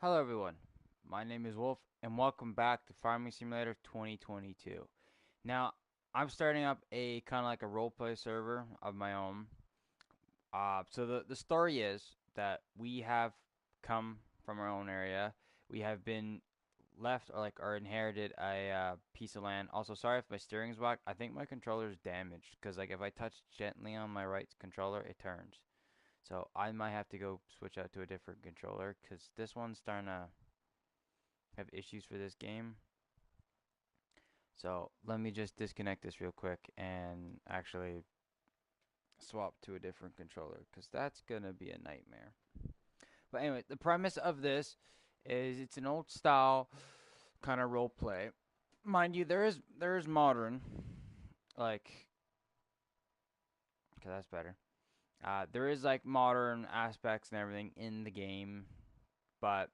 Hello everyone, my name is Wolf and welcome back to Farming Simulator 2022. Now, I'm starting up a kind of like a roleplay server of my own. So the story is that we have come from our own area. We have been left or inherited a piece of land. Also, sorry if my steering's whack. I think my controller is damaged because like if I touch gently on my right controller, it turns. So I might have to go switch out to a different controller because this one's starting to have issues for this game. So let me just disconnect this real quick and actually swap to a different controller because that's gonna be a nightmare. But anyway, the premise of this is it's an old style kind of role play. Mind you, there is modern, like, okay, that's better. There is like modern aspects and everything in the game, but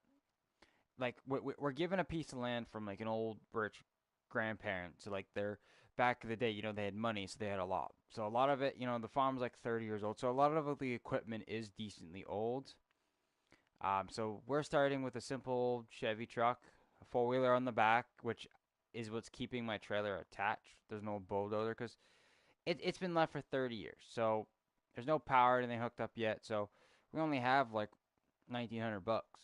like we're given a piece of land from like an old rich grandparent. So like they're back in the day, they had money, so they had a lot. So a lot of it, the farm's like 30 years old. So a lot of the equipment is decently old. So we're starting with a simple Chevy truck, a four wheeler on the back, which is what's keeping my trailer attached. There's no bulldozer because it's been left for 30 years. So there's no power or anything hooked up yet. So we only have like 1,900 bucks.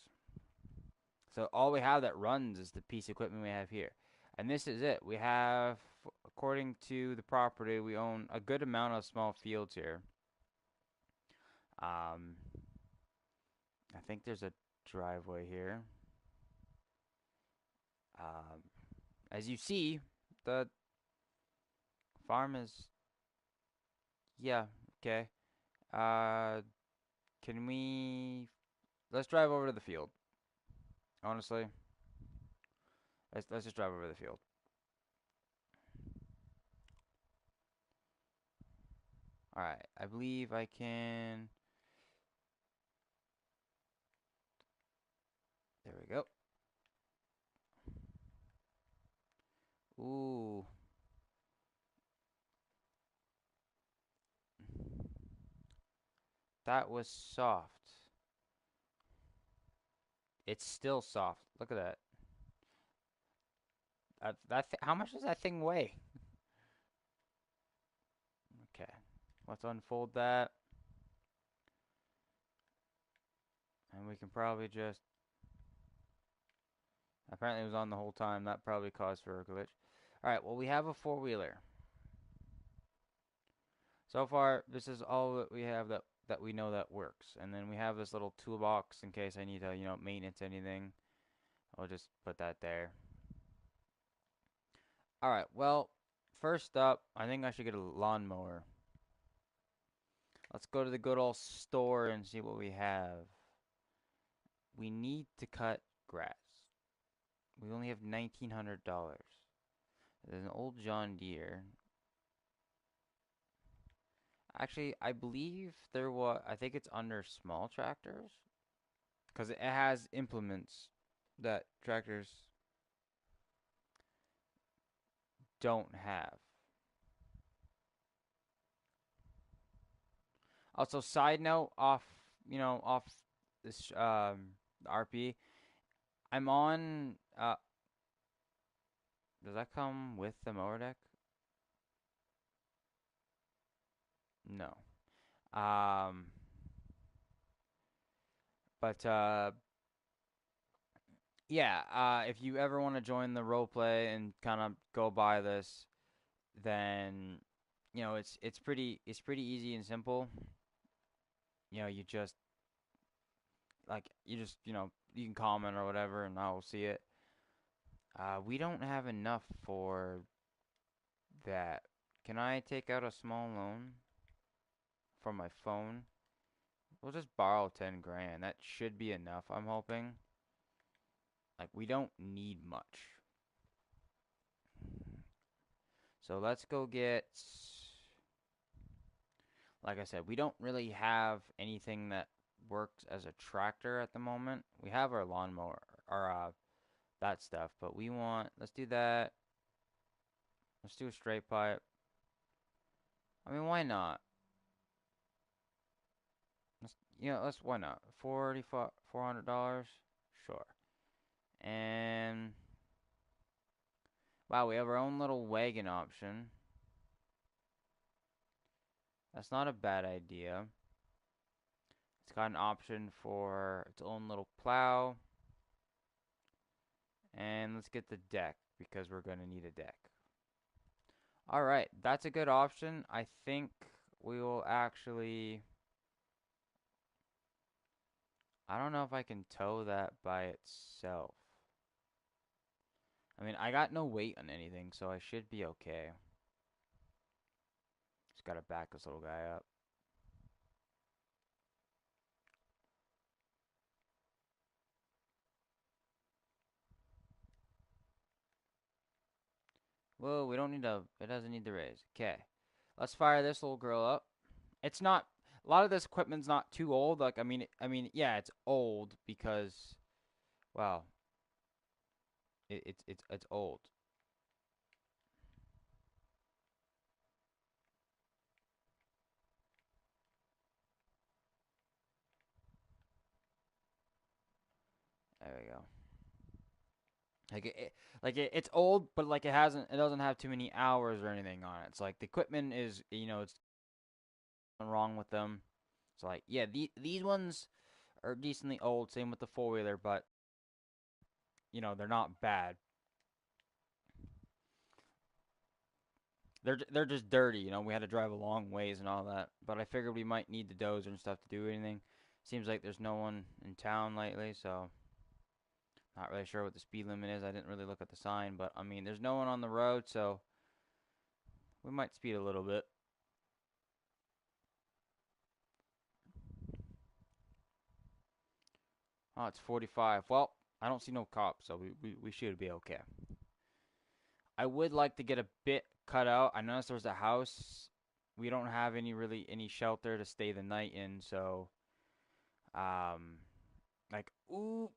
So all we have that runs is the piece of equipment we have here. And this is it. We have, according to the property, we own a good amount of small fields here. Um, I think there's a driveway here. Um, as you see, the farm is, yeah, okay. Uh, can we, let's drive over to the field. Honestly, let's just drive over the field. All right, I believe I can. There we go. Ooh, that was soft. It's still soft. Look at that. How much does that thing weigh? Okay, let's unfold that, and we can probably just. Apparently, it was on the whole time. That probably caused for a glitch. All right. Well, we have a four wheeler. So far, this is all that we have that we know that works, and then we have this little toolbox in case I need to maintenance anything. I'll just put that there. All right. Well, first up, I think I should get a lawnmower. Let's go to the good old store and see what we have. We need to cut grass. We only have $1,900. There's an old John Deere. Actually, I believe there was. I think it's under small tractors because it has implements that tractors don't have. Also, side note off this RP. I'm on. Does that come with the mower deck? No. Um, but yeah. If you ever want to join the role play and kind of go by this, then it's pretty easy and simple. You just you can comment or whatever, and I will see it. We don't have enough for that. Can I take out a small loan from my phone? We'll just borrow 10 grand. That should be enough, I'm hoping. Like, we don't need much. So let's go get, like I said, we don't really have anything that works as a tractor at the moment. We have our lawnmower, or that stuff, but let's do that. Let's do a straight pipe. I mean, why not? Why not? $400? Sure. And wow, we have our own little wagon option. That's not a bad idea. It's got an option for its own little plow. And let's get the deck because we're going to need a deck. All right, that's a good option. I think we will actually. I don't know if I can tow that by itself. I mean, I got no weight on anything, so I should be okay. Just gotta back this little guy up. Whoa, we don't need to. It doesn't need to raise. Okay, let's fire this little girl up. It's not. A lot of this equipment's not too old. Like, yeah, it's old because, well, it's old. There we go. It's old, but like it doesn't have too many hours or anything on it. It's like the equipment is, it's nothing wrong with them. So like, yeah, these ones are decently old. Same with the four wheeler, but they're not bad. They're just dirty. We had to drive a long ways and all that. But I figured we might need the dozer and stuff to do anything. Seems like there's no one in town lately, so not really sure what the speed limit is. I didn't really look at the sign, but I mean, there's no one on the road, so we might speed a little bit. Oh, it's 45. Well, I don't see no cops, so we should be okay. I would like to get a bit cut out. I noticed there's a house. We don't have any shelter to stay the night in, so um like ooh,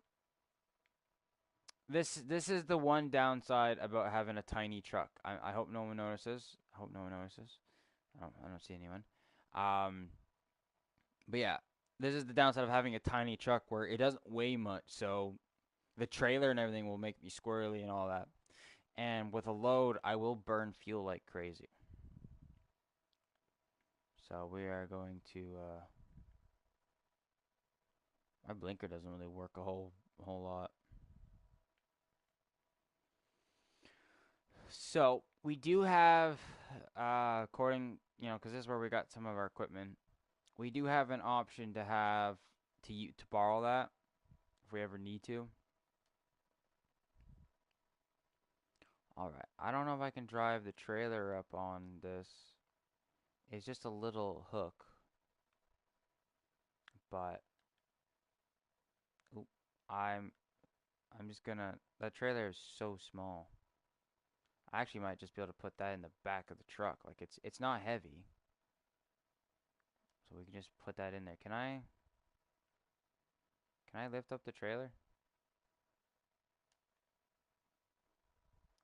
this is the one downside about having a tiny truck. I hope no one notices. I hope no one notices. I don't see anyone. Um but yeah, this is the downside of having a tiny truck where it doesn't weigh much, so the trailer and everything will make me squirrely and all that. And with a load, I will burn fuel like crazy. So we are going to. My blinker doesn't really work a whole lot. So we do have, according because this is where we got some of our equipment. We do have an option to have to borrow that if we ever need to. All right. I don't know if I can drive the trailer up on this. It's just a little hook, but oop, I'm I'm just gonna. That trailer is so small. I actually might just be able to put that in the back of the truck. Like it's not heavy, so we can just put that in there. Can I lift up the trailer?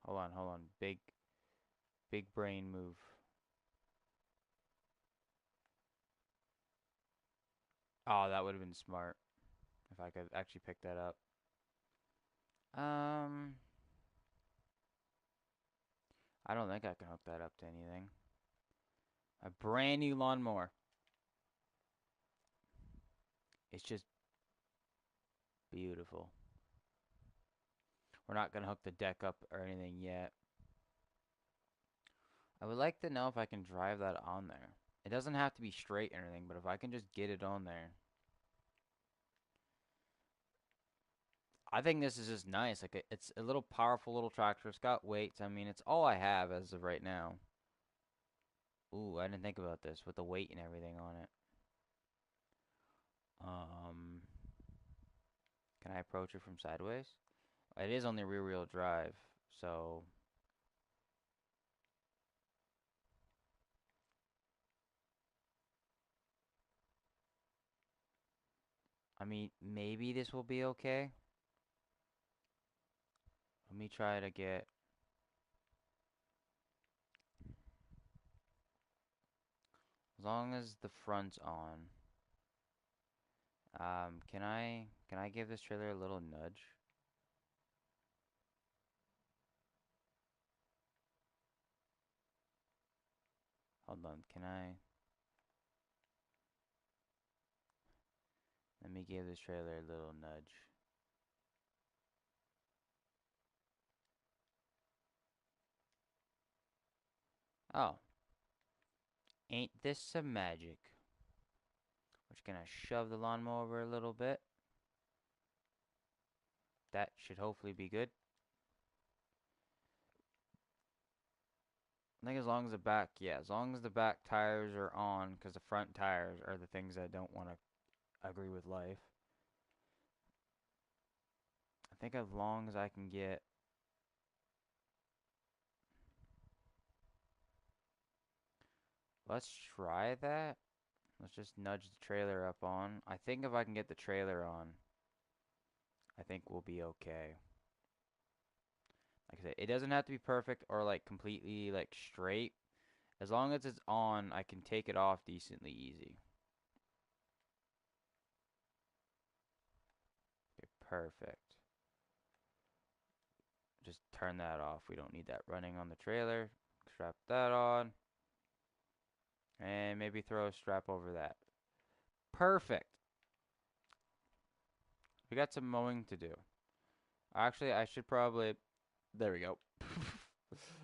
Hold on. Big brain move. Oh, that would have been smart if I could actually pick that up. Um, I don't think I can hook that up to anything. A brand new lawnmower. It's just beautiful. We're not gonna hook the deck up or anything yet. I would like to know if I can drive that on there. It doesn't have to be straight or anything, but if I can just get it on there. I think this is just nice. Like it's a little powerful little tractor. It's got weights. I mean, it's all I have as of right now. Ooh, I didn't think about this with the weight and everything on it. Um, can I approach it from sideways? It is only rear wheel drive, so I mean, maybe this will be okay. Let me try to get as long as the front's on. Can I give this trailer a little nudge? Hold on, can I? Let me give this trailer a little nudge. Oh, ain't this some magic? We're just gonna shove the lawnmower over a little bit. That should hopefully be good. I think as long as the back, yeah, as long as the back tires are on, because the front tires are the things I don't want to agree with life. I think as long as I can get. Let's try that. Let's just nudge the trailer up on. I think if I can get the trailer on, I think we'll be okay. Like I said, it doesn't have to be perfect or like completely like straight. As long as it's on, I can take it off decently easy. Okay, perfect. Just turn that off. We don't need that running on the trailer. Strap that on. And maybe throw a strap over that. Perfect. We got some mowing to do. Actually, I should probably. There we go.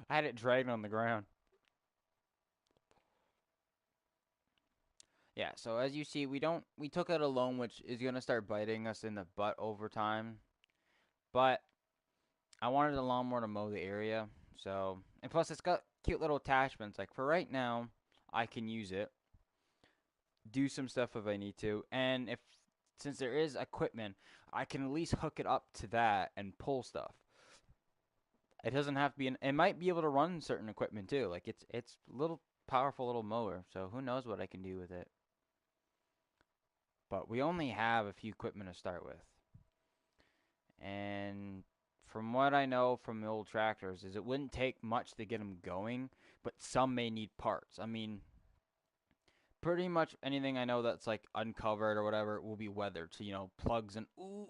I had it dragged on the ground. Yeah, so as you see, we took out a loan which is gonna start biting us in the butt over time. But I wanted the lawnmower to mow the area. So, and plus it's got cute little attachments. Like for right now, I can use it, do some stuff if I need to, and if since there is equipment, I can at least hook it up to that and pull stuff. It doesn't have to be it might be able to run certain equipment too. Like it's a little powerful little mower, so who knows what I can do with it. But we only have a few equipment to start with. And from what I know from the old tractors is it wouldn't take much to get them going, but some may need parts. I mean, pretty much anything I know that's like uncovered or whatever will be weathered. So, plugs and ooh.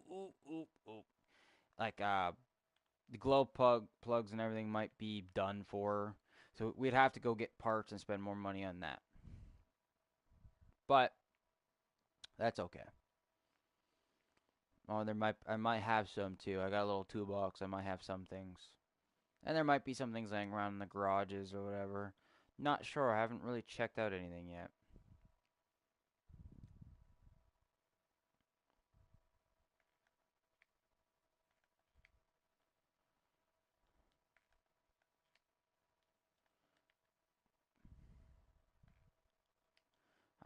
Like the glow plugs and everything might be done for. So we'd have to go get parts and spend more money on that. But that's okay. Oh, I might have some too. I got a little toolbox. I might have some things. And there might be some things laying around in the garages or whatever. Not sure. I haven't really checked out anything yet.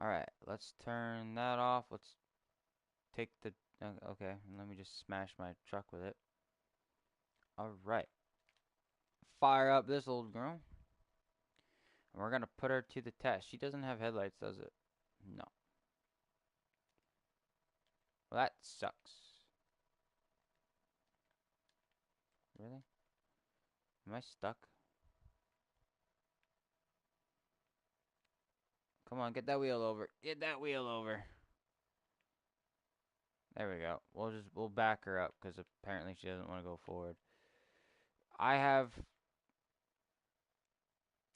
Alright, let's turn that off. Let's take the... Okay, let me just smash my truck with it. Alright. Fire up this old girl. And we're going to put her to the test. She doesn't have headlights, does it? No. Well, that sucks. Really? Am I stuck? Come on, get that wheel over. Get that wheel over. There we go. We'll back her up because apparently she doesn't want to go forward. I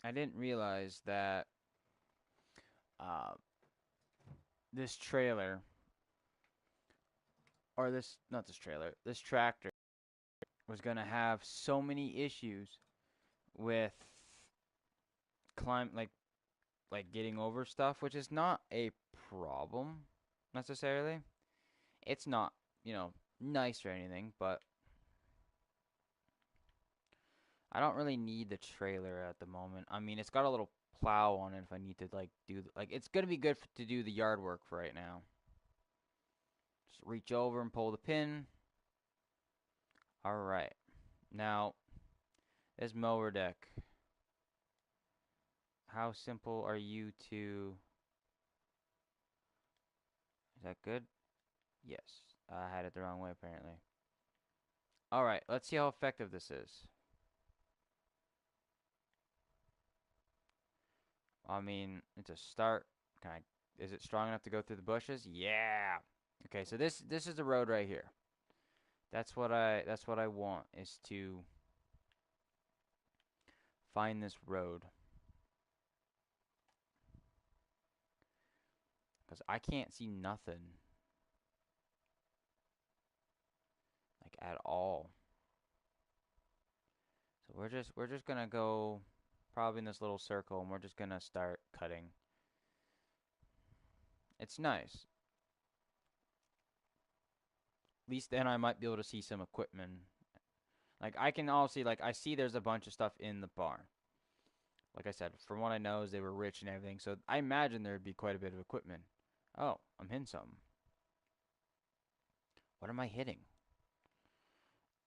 didn't realize that uh, this trailer, or not this trailer, this tractor was gonna have so many issues with climb like getting over stuff, which is not a problem necessarily. It's not, nice or anything, but I don't really need the trailer at the moment. I mean, it's got a little plow on it if I need to like do it's gonna be good to do the yard work for right now. Just reach over and pull the pin. All right, now this mower deck. How simple are you to? Is that good? Yes. I had it the wrong way apparently. All right, let's see how effective this is. I mean, it's a start. Is it strong enough to go through the bushes? Yeah. Okay, so this is the road right here. That's what I want is to find this road. Cause I can't see nothing like at all. So we're just gonna go probably in this little circle, and we're just gonna start cutting. It's nice. At least then I might be able to see some equipment. Like I can all see, like I see there's a bunch of stuff in the barn. Like I said, from what I know is they were rich and everything, so I imagine there'd be quite a bit of equipment. Oh, I'm hitting something. What am I hitting?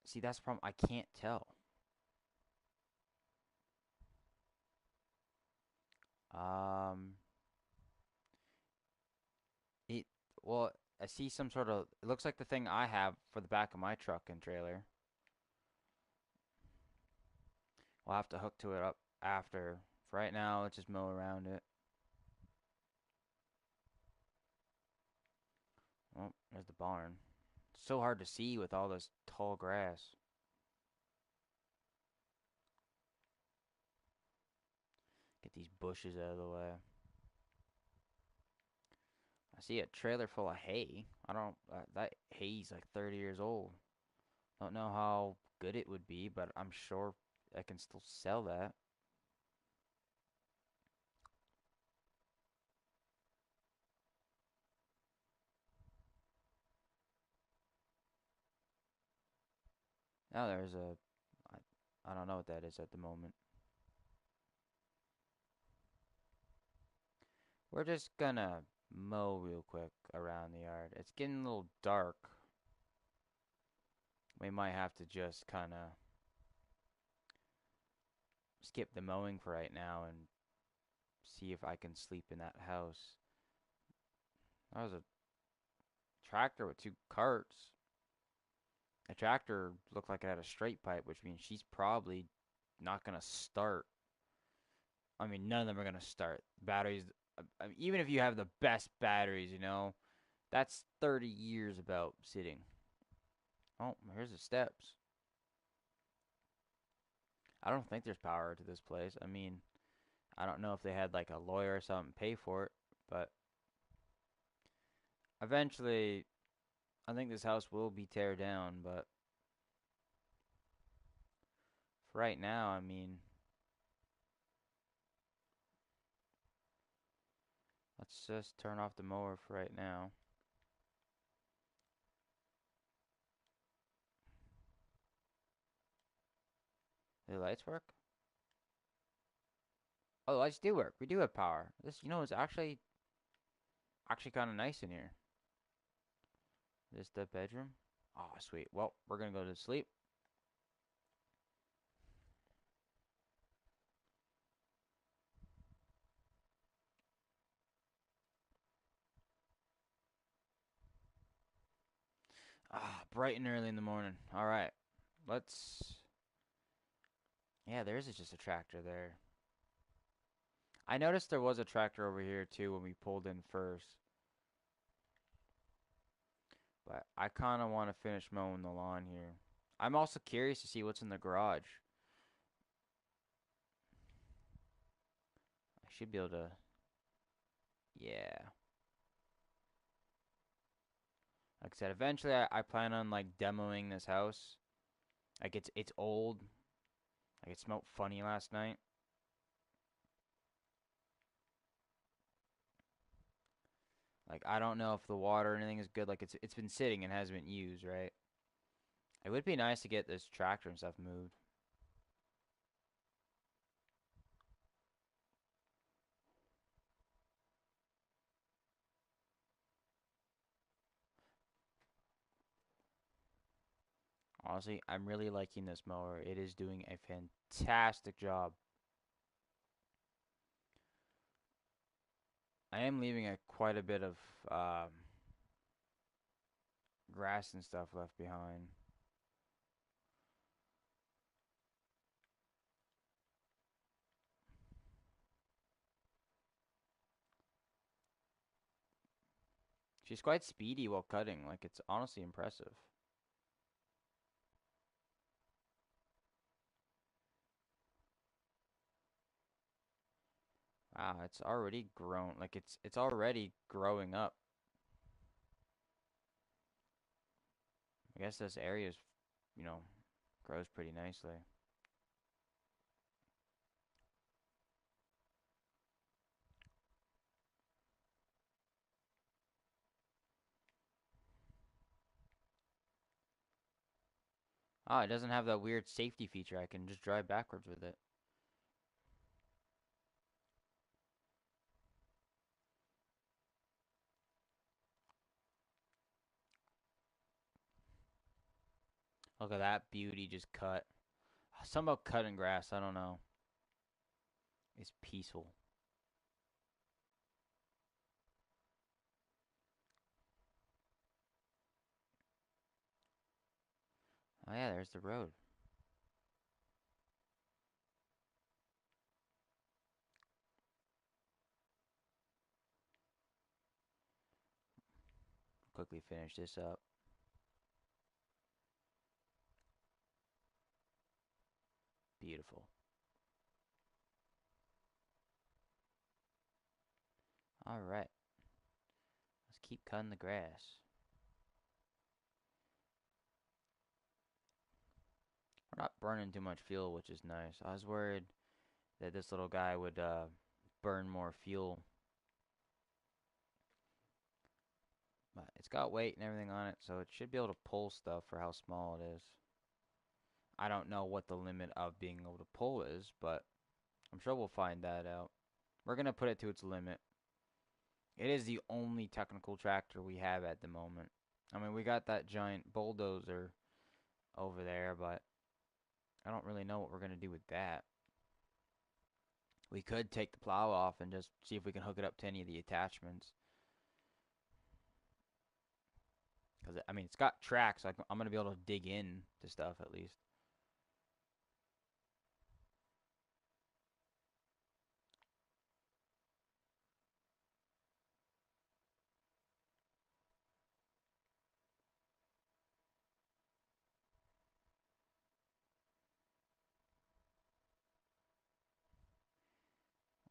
See, that's the problem. I can't tell. Um, it well, I see some sort of. It looks like the thing I have for the back of my truck and trailer. We'll have to hook to it up after. For right now, let's just mow around it. Oh, there's the barn. It's so hard to see with all this tall grass. Get these bushes out of the way. I see a trailer full of hay. I don't. That hay's like 30 years old. Don't know how good it would be, but I'm sure I can still sell that. Now there's a. I don't know what that is at the moment. We're just gonna mow real quick around the yard. It's getting a little dark. We might have to just kind of skip the mowing for right now and see if I can sleep in that house. That was a tractor with two carts. The tractor looked like it had a straight pipe, which means she's probably not gonna start. I mean, none of them are gonna start. Batteries, I mean, even if you have the best batteries, that's 30 years about sitting. Oh, here's the steps. I don't think there's power to this place. I mean, I don't know if they had like a lawyer or something pay for it, but eventually, I think this house will be teared down. But for right now, I mean, let's just turn off the mower for right now. Do the lights work? Oh, the lights do work. We do have power. This, is actually kind of nice in here. This the bedroom? Oh, sweet. Well, we're gonna go to sleep. Ah, bright and early in the morning. All right. Let's. Yeah, there's just a tractor there. I noticed there was a tractor over here too when we pulled in first. But I kind of want to finish mowing the lawn here. I'm also curious to see what's in the garage. I should be able to. Yeah. Like I said, eventually I plan on like demoing this house. Like it's old. Like it smelled funny last night. Like I don't know if the water or anything is good. Like it's been sitting and hasn't been used, right? It would be nice to get this tractor and stuff moved. Honestly, I'm really liking this mower. It is doing a fantastic job. I am leaving quite a bit of um, grass and stuff left behind. She's quite speedy while cutting. Like it's honestly impressive. Wow, it's already grown. Like it's already growing up. I guess this area is, you know, grows pretty nicely. Ah, it doesn't have that weird safety feature. I can just drive backwards with it. Look at that beauty just cut. Something about cutting grass, I don't know. It's peaceful. Oh yeah, there's the road. Quickly finish this up. Beautiful. All right, let's keep cutting the grass. We're not burning too much fuel, which is nice. I was worried that this little guy would burn more fuel, but it's got weight and everything on it, so it should be able to pull stuff for how small it is. I don't know what the limit of being able to pull is, but I'm sure we'll find that out. We're gonna put it to its limit. It is the only technical tractor we have at the moment. I mean, we got that giant bulldozer over there, but I don't really know what we're gonna do with that. We could take the plow off and just see if we can hook it up to any of the attachments. Because, I mean, it's got tracks, so I'm going to be able to dig in to stuff at least.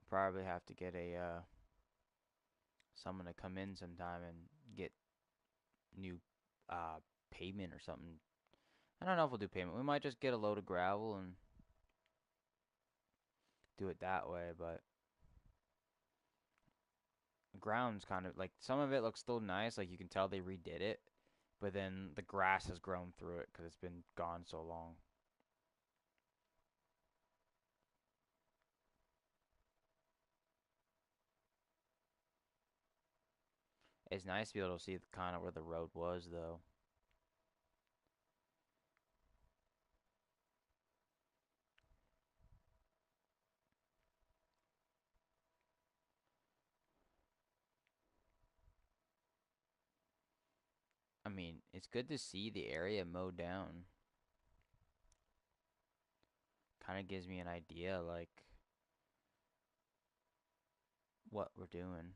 Probably have to get a someone to come in sometime and get new uh, pavement or something. I don't know if we'll do pavement. We might just get a load of gravel and do it that way, but the ground's kind of like some of it looks still nice. Like you can tell they redid it, but then the grass has grown through it because it's been gone so long. It's nice to be able to see kind of where the road was, though. I mean, it's good to see the area mowed down. Kind of gives me an idea, like, what we're doing.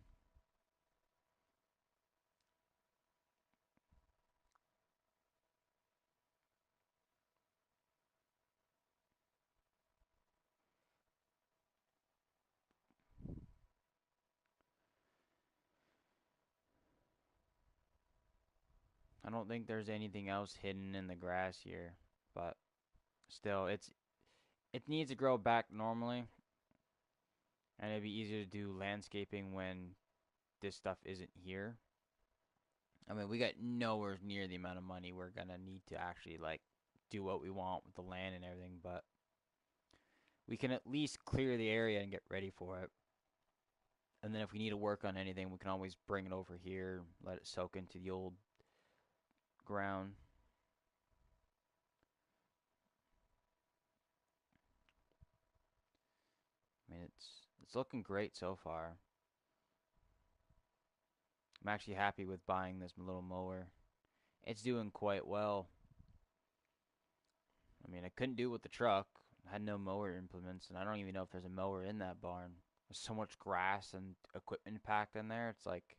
I don't think there's anything else hidden in the grass here, but still, it needs to grow back normally, and it'd be easier to do landscaping when this stuff isn't here. I mean, we got nowhere near the amount of money we're gonna need to actually like do what we want with the land and everything, but we can at least clear the area and get ready for it. And then if we need to work on anything, we can always bring it over here, let it soak into the old ground. I mean, it's looking great so far. I'm actually happy with buying this little mower. It's doing quite well. I mean, I couldn't do it with the truck. I had no mower implements, and I don't even know if there's a mower in that barn. There's so much grass and equipment packed in there. It's like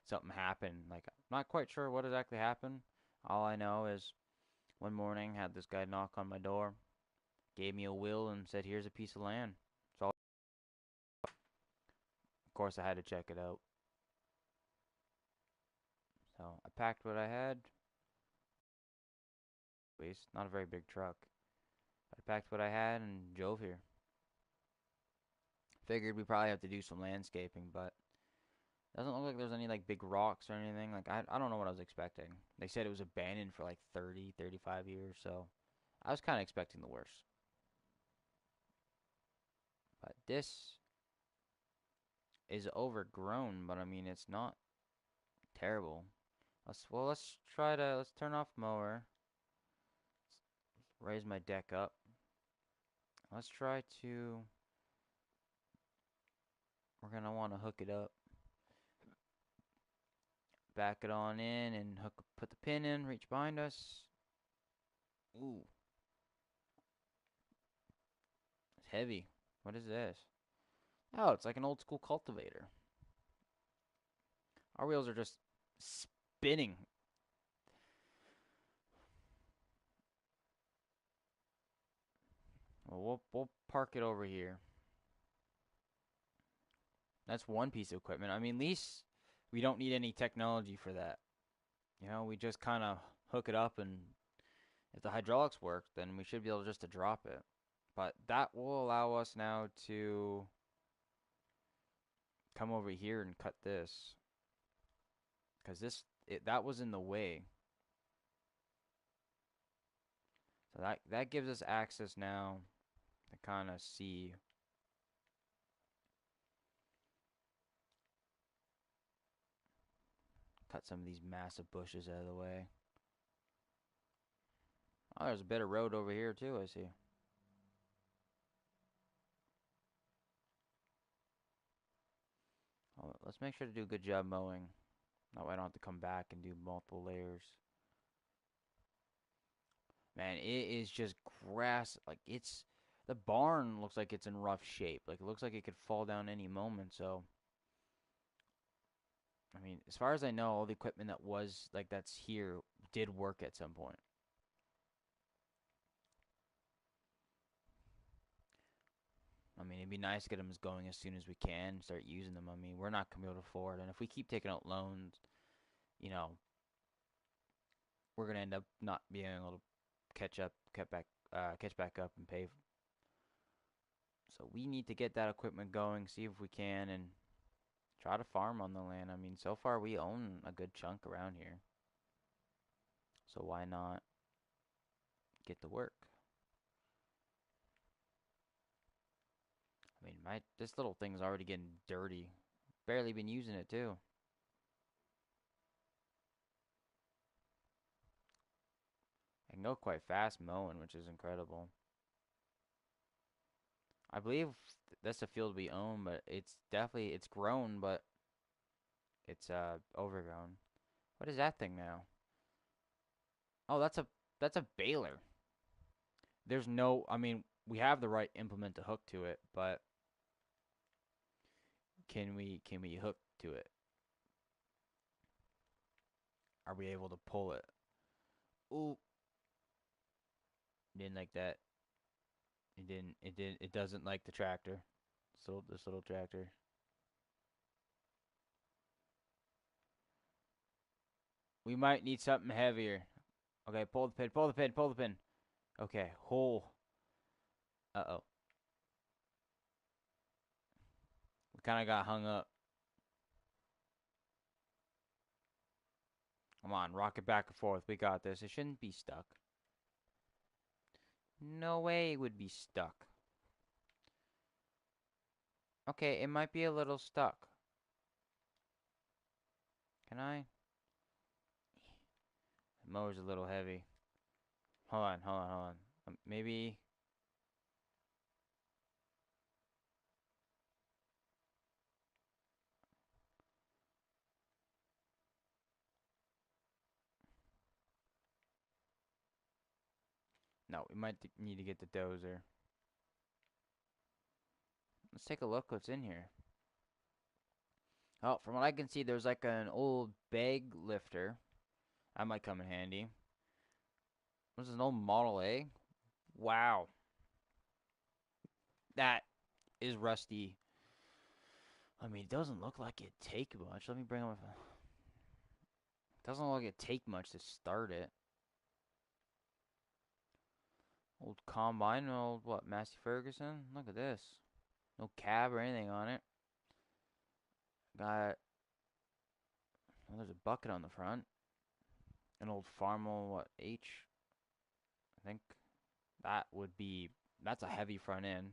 something happened. Like, I'm not quite sure what exactly happened. All I know is one morning had this guy knock on my door, gave me a will, and said, "Here's a piece of land." That's all. course, I had to check it out. So I packed what I had. At least not a very big truck. I packed what I had and drove here. Figured we probably have to do some landscaping, but doesn't look like there's any like big rocks or anything. Like I don't know what I was expecting. They said it was abandoned for like 30, 35 years, so I was kind of expecting the worst. But this is overgrown, but I mean it's not terrible. Let's turn off mower. Let's raise my deck up. Let's try to we're gonna want to hook it up. Back it on in and put the pin in, reach behind us. Ooh, it's heavy. What is this? Oh, it's like an old school cultivator. Our wheels are just spinning. Well, we'll park it over here. That's one piece of equipment. I mean, at least we don't need any technology for that. You know, we just kind of hook it up, and if the hydraulics work, then we should be able just to drop it. But that will allow us now to come over here and cut this, because that was in the way. So that gives us access now to kind of see. Cut some of these massive bushes out of the way. Oh, there's a bit of road over here too, I see. Oh, let's make sure to do a good job mowing. That way I don't have to come back and do multiple layers. Man, it is just grass. Like, the barn looks like it's in rough shape. Like, it looks like it could fall down any moment. So, I mean, as far as I know, all the equipment that's here did work at some point. I mean, it'd be nice to get them going as soon as we can, start using them. I mean, we're not going to be able to afford, and if we keep taking out loans, you know, we're going to end up not being able to catch back up and pay. So we need to get that equipment going, see if we can, and try to farm on the land. I mean, so far we own a good chunk around here. So why not get to work? I mean, this little thing's already getting dirty. Barely been using it too. I can go quite fast mowing, which is incredible. I believe that's a field we own, but it's grown, but it's overgrown. What is that thing now? Oh, that's a baler. There's no, I mean, we have the right implement to hook to it, but can we hook to it? Are we able to pull it? Ooh, didn't like that. It didn't. It did. It doesn't like the tractor. So this little tractor. We might need something heavier. Okay, pull the pin. Pull the pin. Pull the pin. Okay, hole. Uh-oh. We kind of got hung up. Come on, rock it back and forth. We got this. It shouldn't be stuck. No way it would be stuck. Okay, it might be a little stuck. Can I? The mower's a little heavy. Hold on, hold on, hold on. Maybe. No, we might need to get the dozer. Let's take a look what's in here. Oh, from what I can see, there's like an old bag lifter. That might come in handy. This is an old Model A. Wow. That is rusty. I mean, it doesn't look like it'd take much. Let me bring up. Doesn't look like it'd take much to start it. Old combine, old what? Massey Ferguson. Look at this. No cab or anything on it. Got. Well, there's a bucket on the front. An old Farmel what H? I think that would be. That's a heavy front end.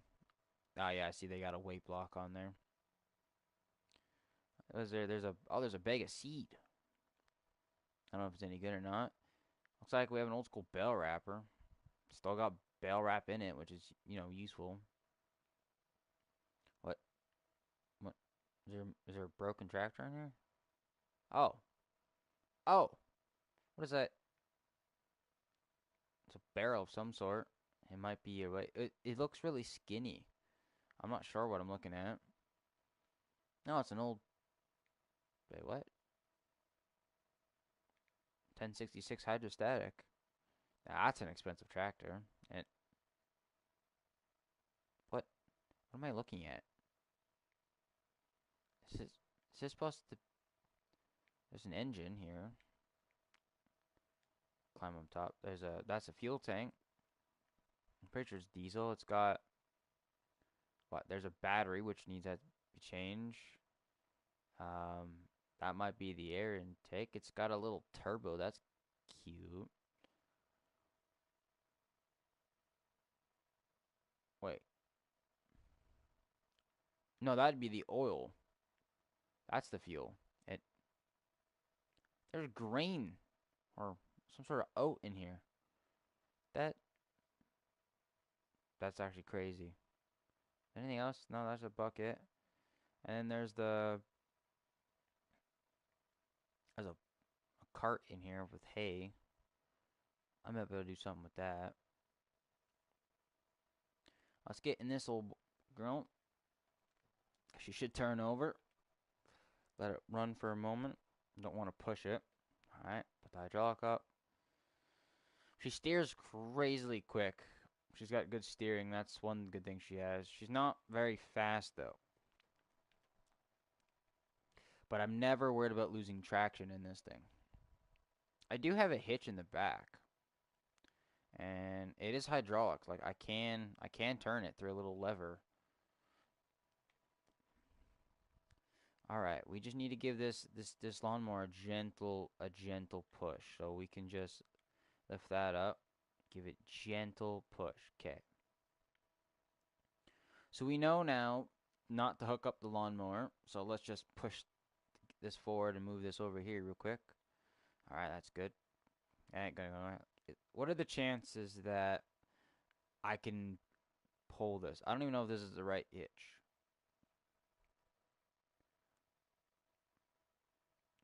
Oh yeah, I see they got a weight block on there. There's a bag of seed. I don't know if it's any good or not. Looks like we have an old school bell wrapper. Still got bell wrap in it, which is useful. What what is there a broken tractor in here? Oh oh, what is that? It's a barrel of some sort. It might be a way. It looks really skinny. I'm not sure what I'm looking at. No, it's an old. Wait, what? 1066 hydrostatic. Now, that's an expensive tractor. And what? What am I looking at? Is this supposed to? There's an engine here. Climb up top. That's a fuel tank. I'm pretty sure it's diesel. It's got what? There's a battery which needs to be changed. Um, that might be the air intake. It's got a little turbo. That's cute. Wait, no, that'd be the oil. That's the fuel. It There's grain or some sort of oat in here. That that's actually crazy. Anything else? No, that's a bucket. And then there's a cart in here with hay. I might be able to do something with that. Let's get in this old girl. She should turn over. Let it run for a moment. Don't want to push it. Alright, put the hydraulic up. She steers crazily quick. She's got good steering. That's one good thing she has. She's not very fast, though. But I'm never worried about losing traction in this thing. I do have a hitch in the back. And it is hydraulic. Like I can turn it through a little lever. All right, we just need to give this lawnmower a gentle push. So we can just lift that up, give it gentle push. Okay. So we know now not to hook up the lawnmower. So let's just push this forward and move this over here real quick. All right, that's good. I ain't gonna go. What are the chances that I can pull this? I don't even know if this is the right hitch.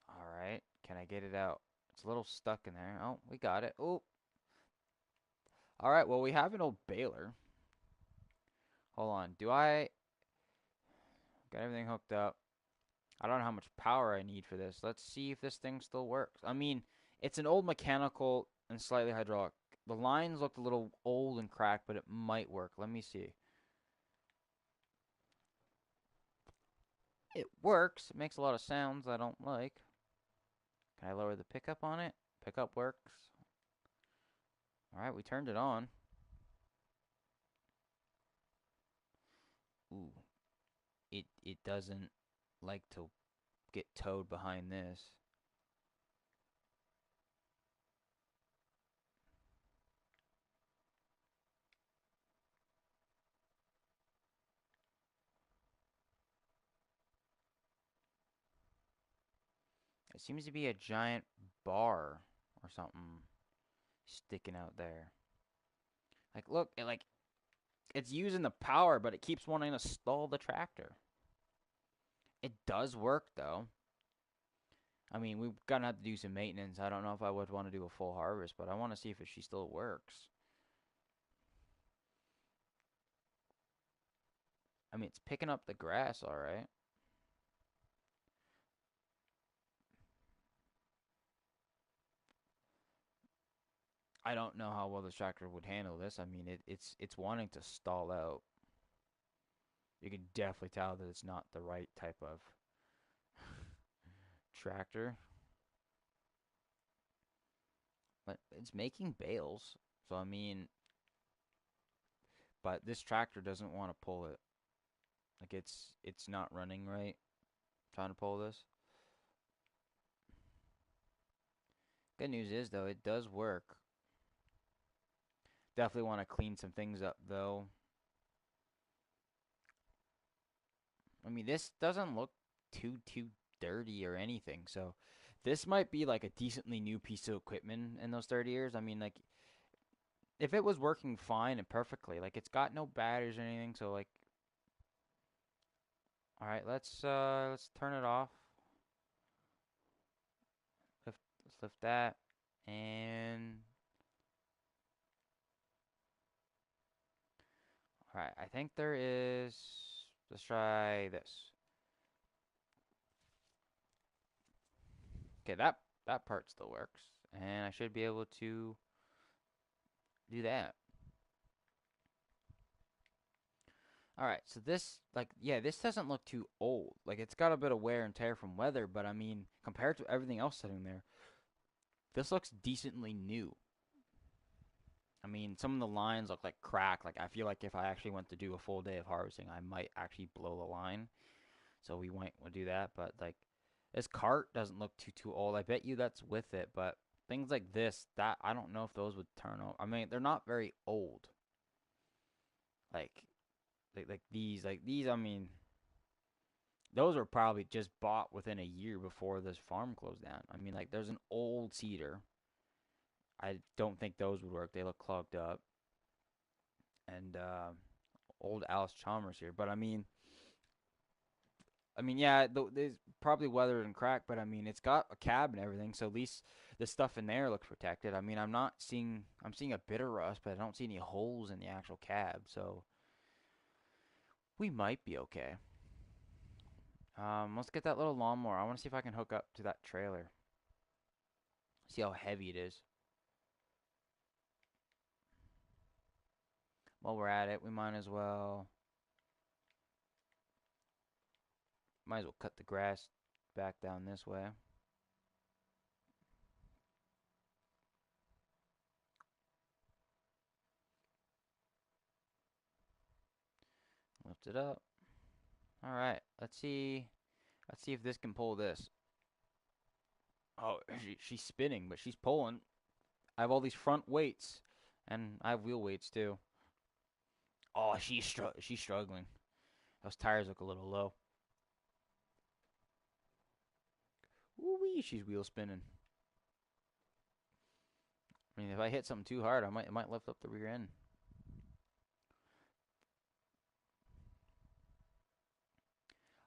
All right, can I get it out? It's a little stuck in there. Oh, we got it. Oh, all right. Well, we have an old baler. Hold on. Do I got everything hooked up? I don't know how much power I need for this. Let's see if this thing still works. I mean, it's an old mechanical and slightly hydraulic. The lines look a little old and cracked, but it might work. Let me see. It works. It makes a lot of sounds I don't like. Can I lower the pickup on it? Pickup works. All right, we turned it on. Ooh, it doesn't like to get towed behind this. It seems to be a giant bar or something sticking out there. Like, look, it's using the power, but it keeps wanting to stall the tractor. It does work though. I mean, we're gonna have to do some maintenance. I don't know if I would want to do a full harvest, but I want to see if she still works. I mean, it's picking up the grass, all right. I don't know how well the tractor would handle this. I mean, it's wanting to stall out. You can definitely tell that it's not the right type of tractor. But it's making bales. So I mean, but this tractor doesn't want to pull it. Like it's not running right. Trying to pull this. Good news is though, it does work. Definitely want to clean some things up though. I mean, this doesn't look too dirty or anything. So this might be like a decently new piece of equipment in those 30 years. I mean, like if it was working fine and perfectly, like it's got no batteries or anything. So like, all right, let's turn it off. Let's lift that, and all right, I think there is. Let's try this. Okay, that part still works, and I should be able to do that. All right, so this like yeah, this doesn't look too old. Like it's got a bit of wear and tear from weather, but I mean, compared to everything else sitting there, this looks decently new. I mean, some of the lines look like crack. Like I feel like if I actually went to do a full day of harvesting, I might actually blow the line. So we might want to do that. But like this cart doesn't look too old. I bet you that's with it. But things like this, that I don't know if those would turn over. I mean, they're not very old. Like like these. I mean, those were probably just bought within a year before this farm closed down. I mean, like there's an old cedar. I don't think those would work. They look clogged up. And old Alice Chalmers here. But I mean, yeah, there's probably weathered and cracked, but I mean, it's got a cab and everything, so at least the stuff in there looks protected. I mean, I'm seeing a bit of rust, but I don't see any holes in the actual cab, so we might be okay. Let's get that little lawnmower. I want to see if I can hook up to that trailer. See how heavy it is. While we're at it, we might as well cut the grass back down this way. Lift it up. All right, let's see. Let's see if this can pull this. Oh, she's spinning, but she's pulling. I have all these front weights, and I have wheel weights too. Oh, she's struggling. Those tires look a little low. Ooh wee, she's wheel spinning. I mean, if I hit something too hard, it might lift up the rear end.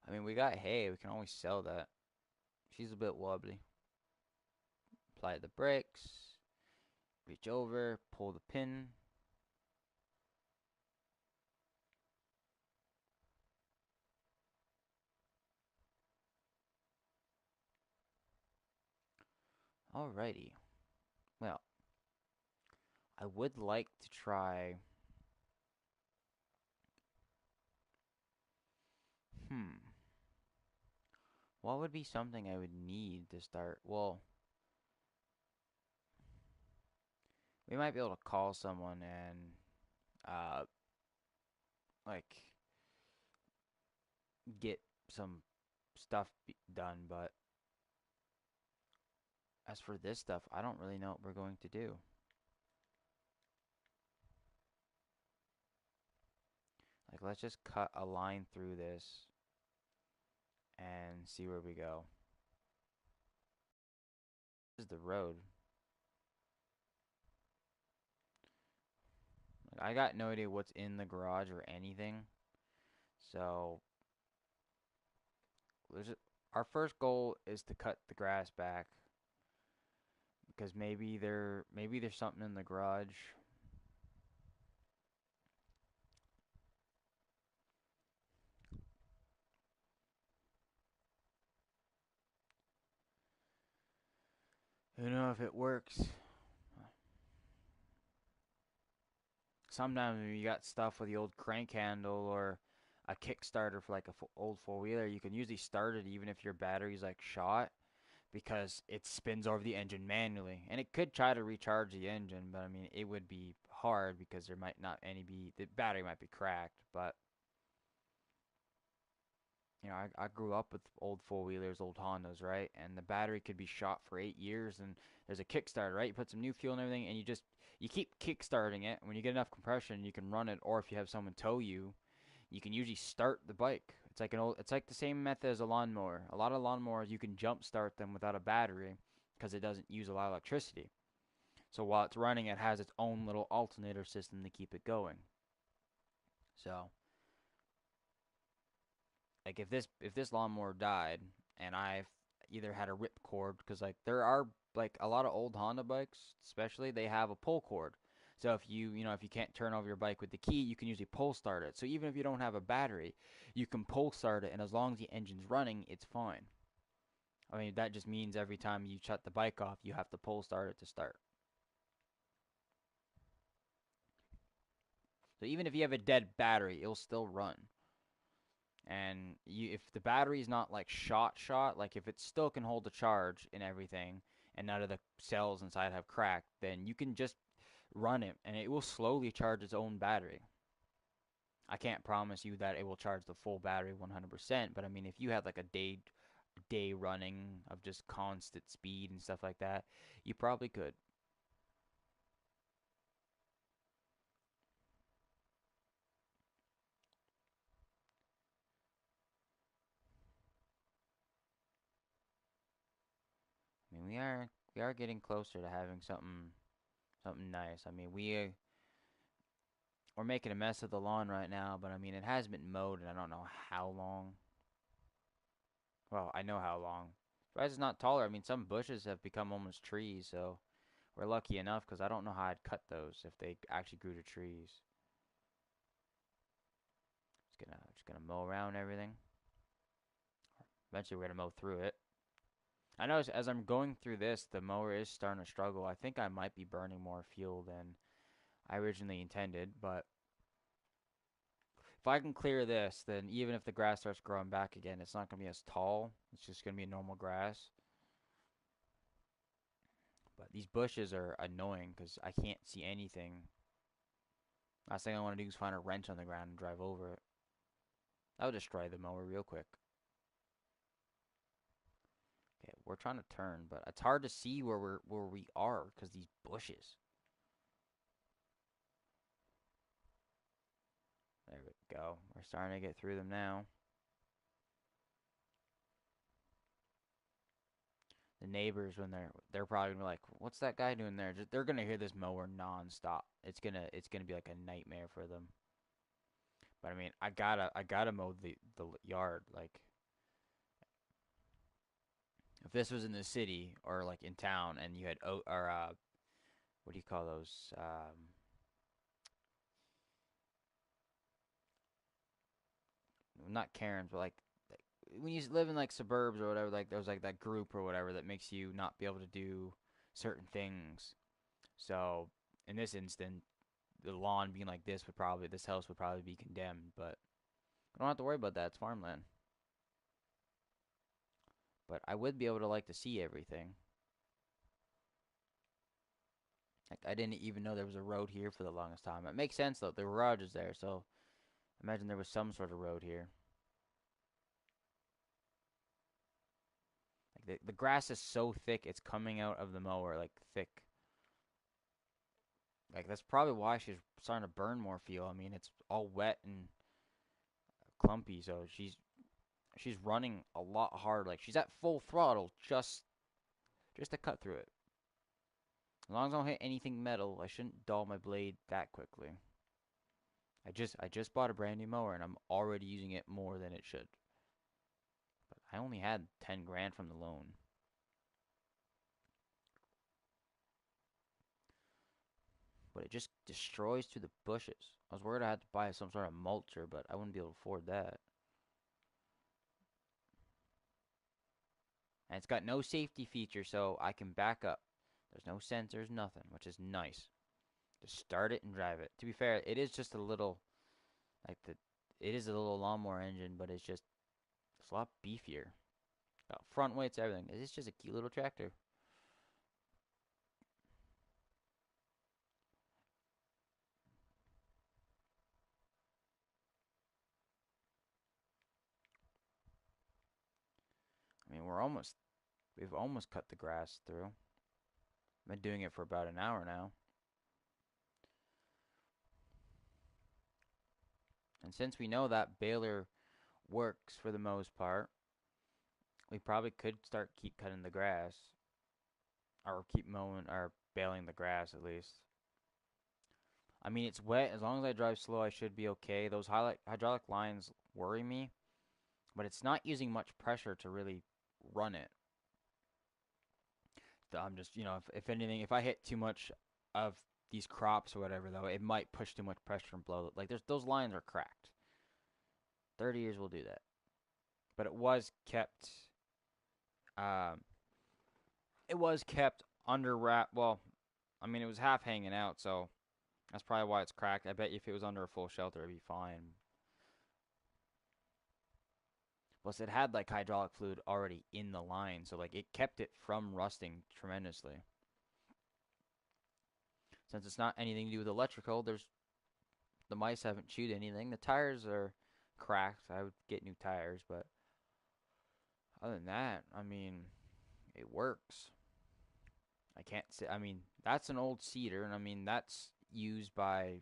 I mean, we got hay. We can always sell that. She's a bit wobbly. Apply the brakes. Reach over. Pull the pin. Alrighty. Well, I would like to try. Hmm. What would be something I would need to start? Well, we might be able to call someone and uh like get some stuff done, but as for this stuff, I don't really know what we're going to do. Like, let's just cut a line through this and see where we go. This is the road. Like, I got no idea what's in the garage or anything. So, our first goal is to cut the grass back because maybe there's something in the garage. Who knows if it works? Sometimes when you got stuff with the old crank handle or a Kickstarter for like a old four wheeler, you can usually start it even if your battery's like shot because it spins over the engine manually, and it could try to recharge the engine, but I mean it would be hard because there might not any be the battery might be cracked, but I grew up with old four wheelers, old Hondas, right? And the battery could be shot for 8 years, and there's a Kickstarter, right? You put some new fuel and everything, and you keep kickstarting it. When you get enough compression, you can run it, or if you have someone tow you, you can usually start the bike. It's like the same method as a lawnmower. A lot of lawnmowers you can jump start them without a battery because it doesn't use a lot of electricity. So while it's running, it has its own little alternator system to keep it going. So like if this lawnmower died and I've either had a rip cord because like there are like a lot of old Honda bikes, especially they have a pull cord. So if you can't turn over your bike with the key, you can usually pull start it. So even if you don't have a battery, you can pull start it, and as long as the engine's running, it's fine. I mean that just means every time you shut the bike off, you have to pull start it to start. So even if you have a dead battery, it'll still run. And if the battery's not like shot, like if it still can hold the charge and everything, and none of the cells inside have cracked, then you can just run it, and it will slowly charge its own battery. I can't promise you that it will charge the full battery 100%, but I mean, if you had like a day running of just constant speed and stuff like that, you probably could. I mean, we are getting closer to having something nice. I mean, we're making a mess of the lawn right now, but I mean, it has been mowed, and I don't know how long. Well, I know how long. Surprised it's not taller. I mean, some bushes have become almost trees, so we're lucky enough because I don't know how I'd cut those if they actually grew to trees. Just gonna mow around everything. Eventually, we're gonna mow through it. I know as I'm going through this, the mower is starting to struggle. I think I might be burning more fuel than I originally intended, but if I can clear this, then even if the grass starts growing back again, it's not going to be as tall. It's just going to be normal grass. But these bushes are annoying because I can't see anything. Last thing I want to do is find a wrench on the ground and drive over it. That would destroy the mower real quick. Okay, we're trying to turn, but it's hard to see where we are because these bushes. There we go. We're starting to get through them now. The neighbors, when they're probably gonna be like, "What's that guy doing there?" They're gonna hear this mower nonstop. It's gonna be like a nightmare for them. But I mean, I gotta mow the yard. Like if this was in the city or like in town, and you had what do you call those? Not Karens, but like when you live in like suburbs or whatever, like there's like that group or whatever that makes you not be able to do certain things. So in this instant, the lawn being like this house would probably be condemned, but I don't have to worry about that. It's farmland. But I would be able to like to see everything. Like I didn't even know there was a road here for the longest time. It makes sense though. The garage is there, so imagine there was some sort of road here. Like the grass is so thick, it's coming out of the mower like thick. Like that's probably why she's starting to burn more fuel. I mean, it's all wet and clumpy, so she's running a lot hard. Like she's at full throttle just to cut through it. As long as I don't hit anything metal, I shouldn't dull my blade that quickly. I just bought a brand new mower and I'm already using it more than it should. But I only had 10 grand from the loan. But it just destroys through the bushes. I was worried I had to buy some sort of mulcher, but I wouldn't be able to afford that. And it's got no safety feature, so I can back up. There's no sensors, nothing, which is nice. Just start it and drive it. To be fair, it is just a little like it is a little lawnmower engine, but it's a lot beefier. Got front weights, everything. It's just a cute little tractor. I mean, we've almost cut the grass through. Been doing it for about an hour now. And since we know that baler works for the most part, we probably could keep cutting the grass or keep mowing or baling the grass at least. I mean, it's wet. As long as I drive slow, I should be okay. Those hydraulic lines worry me, but it's not using much pressure to really run it. I'm just, if anything, if I hit too much of these crops or whatever, though, it might push too much pressure and blow. Like, those lines are cracked. 30 years will do that. But um, it was kept under wrap. Well, I mean, it was half hanging out, so that's probably why it's cracked. I bet if it was under a full shelter, it'd be fine. Plus, it had like hydraulic fluid already in the line, so like it kept it from rusting tremendously. Since it's not anything to do with electrical, the mice haven't chewed anything. The tires are cracked. I would get new tires, but other than that, I mean, it works. I can't say. I mean, that's an old cedar, and I mean that's used by,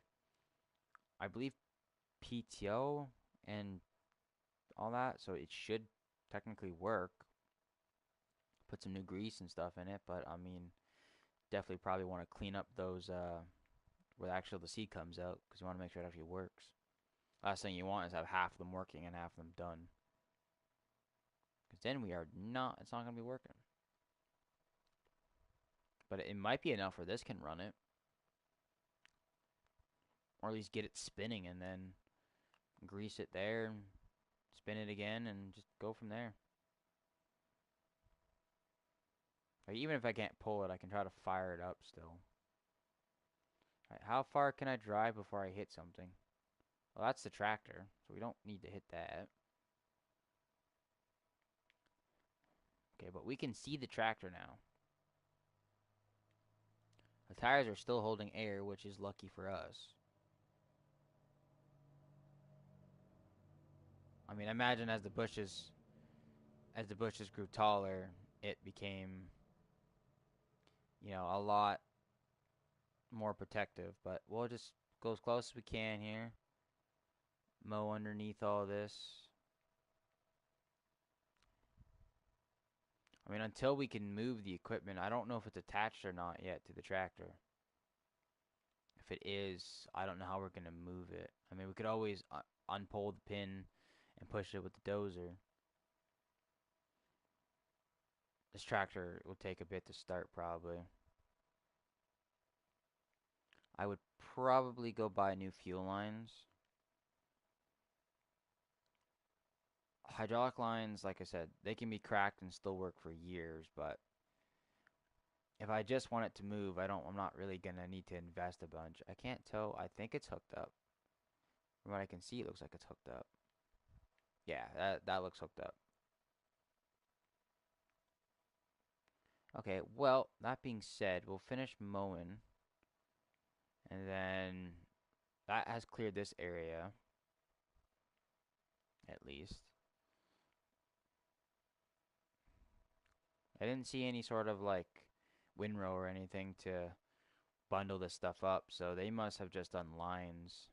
I believe, PTO and all that, so it should technically work. Put some new grease and stuff in it, but I mean, definitely probably want to clean up those where actually the seed comes out because you want to make sure it actually works. Last thing you want is have half of them working and half of them done, because then it's not gonna be working. But it might be enough where this can run it, or at least get it spinning and then grease it there and spin it again and just go from there. Like, even if I can't pull it, I can try to fire it up still. Alright, how far can I drive before I hit something? Well, that's the tractor, so we don't need to hit that. Okay, but we can see the tractor now. The tires are still holding air, which is lucky for us. I mean, imagine as the bushes grew taller, it became, a lot more protective. But we'll just go as close as we can here. Mow underneath all this. I mean, until we can move the equipment, I don't know if it's attached or not yet to the tractor. If it is, I don't know how we're going to move it. I mean, we could always unpull the pin and push it with the dozer. This tractor will take a bit to start, probably. I would probably go buy new fuel lines. Hydraulic lines, like I said, they can be cracked and still work for years, but if I just want it to move, I'm not really gonna need to invest a bunch. I can't tell. I think it's hooked up. From what I can see, it looks like it's hooked up. Yeah, that looks hooked up. Okay, well, that being said, we'll finish mowing, and then that has cleared this area, at least. I didn't see any sort of like windrow or anything to bundle this stuff up, so they must have just done lines.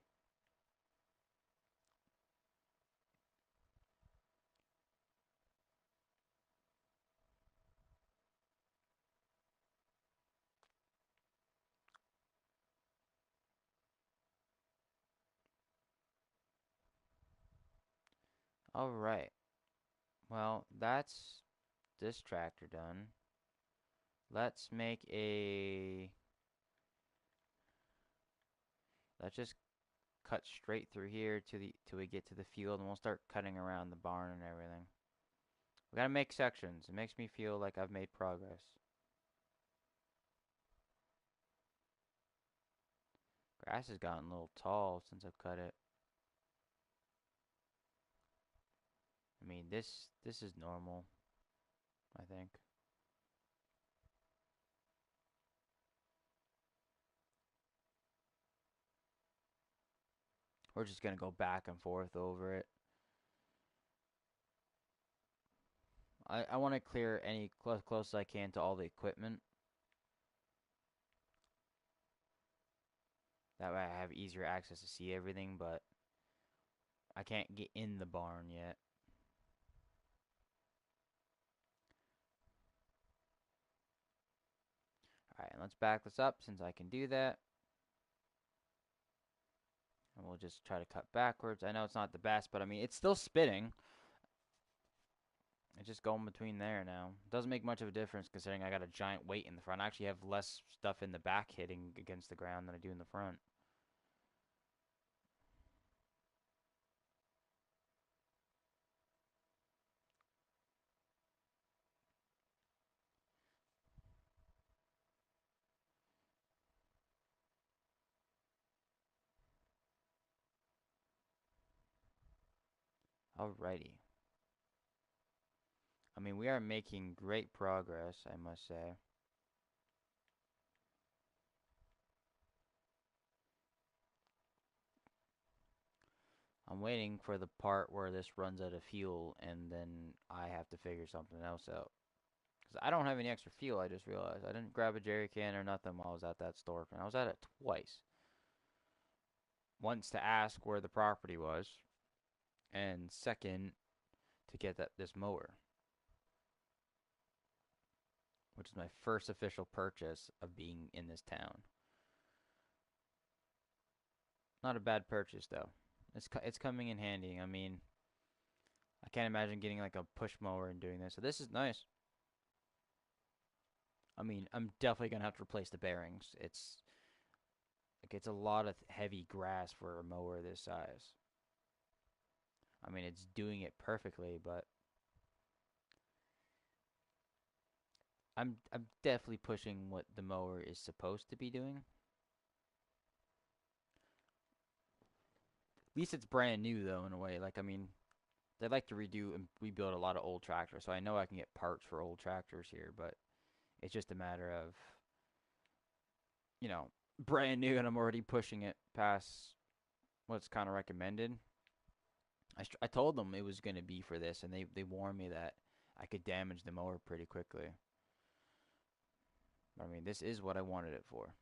Alright, well, that's this tractor done. Let's make a... Let's just cut straight through here till we get to the field, and we'll start cutting around the barn and everything. We gotta make sections. It makes me feel like I've made progress. Grass has gotten a little tall since I've cut it. mean, this is normal, I think. We're just gonna go back and forth over it. I want to clear any close as I can to all the equipment. That way I have easier access to see everything, but I can't get in the barn yet. Alright, and let's back this up since I can do that. And we'll just try to cut backwards. I know it's not the best, but I mean, it's still spitting. It's just going between there now. Doesn't make much of a difference considering I got a giant weight in the front. I actually have less stuff in the back hitting against the ground than I do in the front. Alrighty. I mean, we are making great progress, I must say. I'm waiting for the part where this runs out of fuel and then I have to figure something else out. Because I don't have any extra fuel, I just realized. I didn't grab a jerry can or nothing while I was at that store. And I was at it twice. Once to ask where the property was, and second to get this mower, which is my first official purchase of being in this town. Not a bad purchase though. It's coming in handy. I mean, I can't imagine getting like a push mower and doing this. So this is nice. I mean, I'm definitely gonna have to replace the bearings. It's a lot of heavy grass for a mower this size. I mean, it's doing it perfectly, but I'm definitely pushing what the mower is supposed to be doing. At least it's brand new though in a way. Like I mean, they like to redo and rebuild a lot of old tractors, so I know I can get parts for old tractors here, but it's just a matter of, you know, brand new and I'm already pushing it past what's kind of recommended. I told them it was going to be for this, and they warned me that I could damage the mower pretty quickly. But I mean, this is what I wanted it for.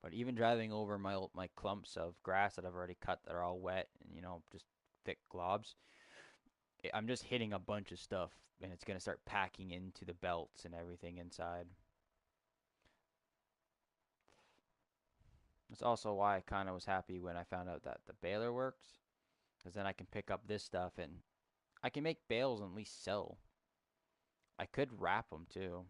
But even driving over my clumps of grass that I've already cut that are all wet and just thick globs, I'm just hitting a bunch of stuff, and it's gonna start packing into the belts and everything inside. That's also why I kind of was happy when I found out that the baler works, because then I can pick up this stuff and I can make bales and at least sell. I could wrap them too.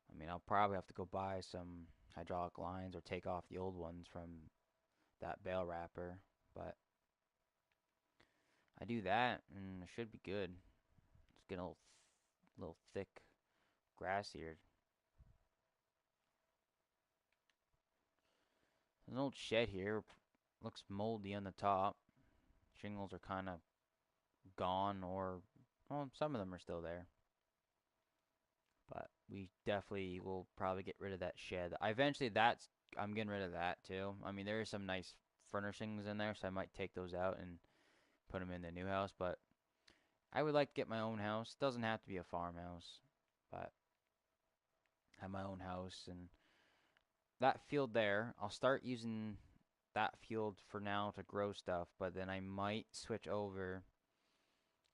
I mean, I'll probably have to go buy some hydraulic lines or take off the old ones from that bale wrapper, but I do that and it should be good. It's getting a little thick grass here. There's an old shed here. Looks moldy on the top. Shingles are kind of gone, or well, some of them are still there. But we definitely will probably get rid of that shed. I'm getting rid of that too. I mean, there is some nice furnishings in there, so I might take those out and put them in the new house. But I would like to get my own house. Doesn't have to be a farmhouse, but have my own house and that field there. I'll start using that field for now to grow stuff, but then I might switch over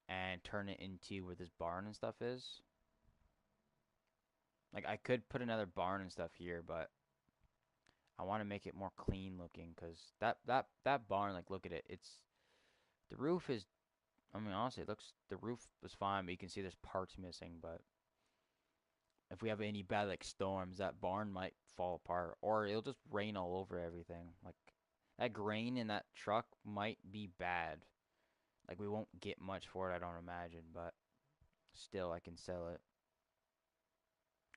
and turn it into where this barn and stuff is. Like I could put another barn and stuff here, but I want to make it more clean looking because that barn, like look at it, the roof is. I mean, honestly, the roof was fine, but you can see there's parts missing. But if we have any bad like storms, that barn might fall apart, or it'll just rain all over everything. Like that grain in that truck might be bad. Like we won't get much for it, I don't imagine, but still I can sell it.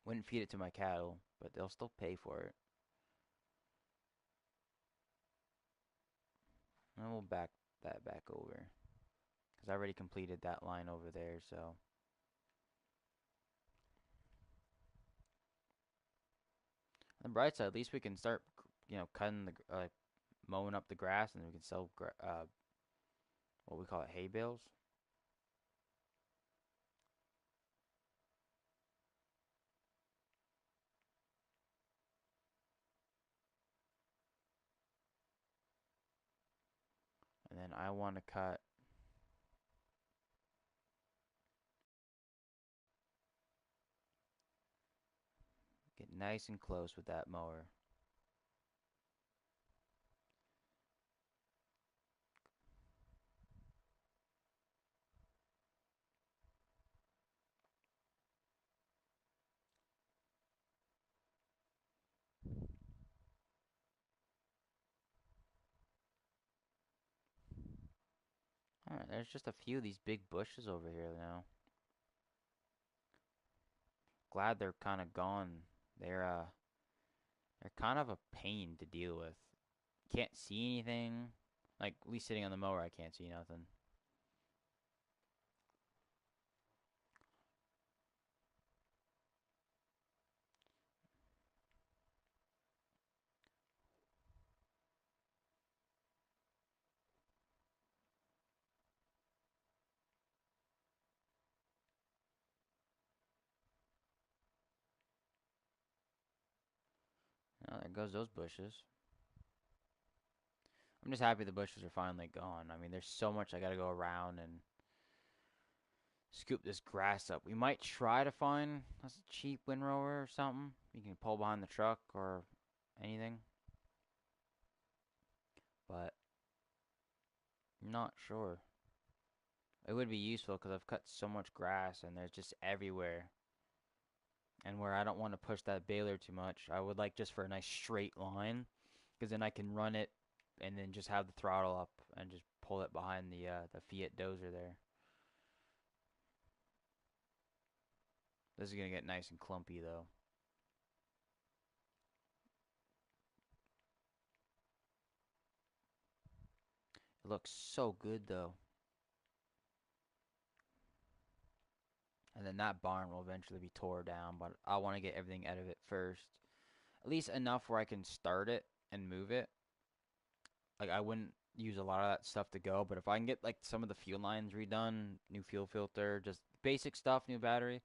Wouldn't feed it to my cattle, but they'll still pay for it. And we'll back that back over. Because I already completed that line over there, so. On the bright side, at least we can start, cutting mowing up the grass, and we can sell, what we call it, hay bales. And then I want to get nice and close with that mower. Alright, there's just a few of these big bushes over here now. Glad they're kind of gone. They're kind of a pain to deal with. Can't see anything. Like, at least sitting on the mower, I can't see nothing. Oh, there goes those bushes. I'm just happy the bushes are finally gone. I mean, there's so much I gotta go around and scoop this grass up. We might try to find a cheap windrower or something. You can pull behind the truck or anything. But I'm not sure. It would be useful because I've cut so much grass and there's just everywhere. And where I don't want to push that baler too much, I would like just for a nice straight line. Because then I can run it and then just have the throttle up and just pull it behind the Fiat dozer there. This is going to get nice and clumpy though. It looks so good though. And then that barn will eventually be tore down, but I want to get everything out of it first. At least enough where I can start it and move it. Like, I wouldn't use a lot of that stuff to go, but if I can get like some of the fuel lines redone, new fuel filter, just basic stuff, new battery.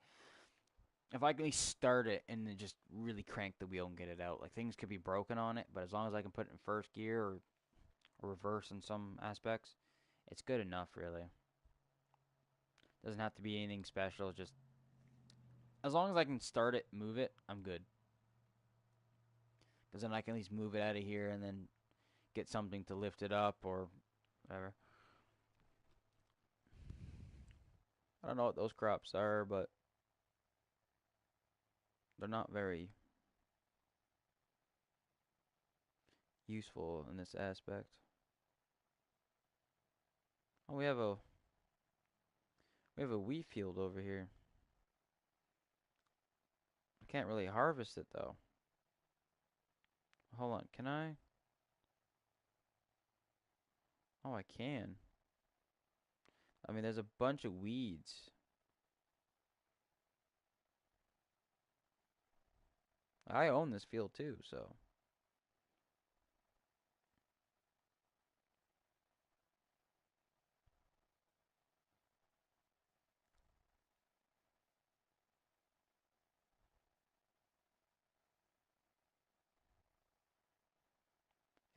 If I can at least start it and then just really crank the wheel and get it out. Like, things could be broken on it, but as long as I can put it in first gear or reverse in some aspects, it's good enough, really. Doesn't have to be anything special, just as long as I can start it, move it, I'm good. Because then I can at least move it out of here and then get something to lift it up or whatever. I don't know what those crops are, but they're not very useful in this aspect. Oh, we have a wheat field over here. I can't really harvest it though. Hold on, can I? Oh, I can. I mean, there's a bunch of weeds. I own this field too, so.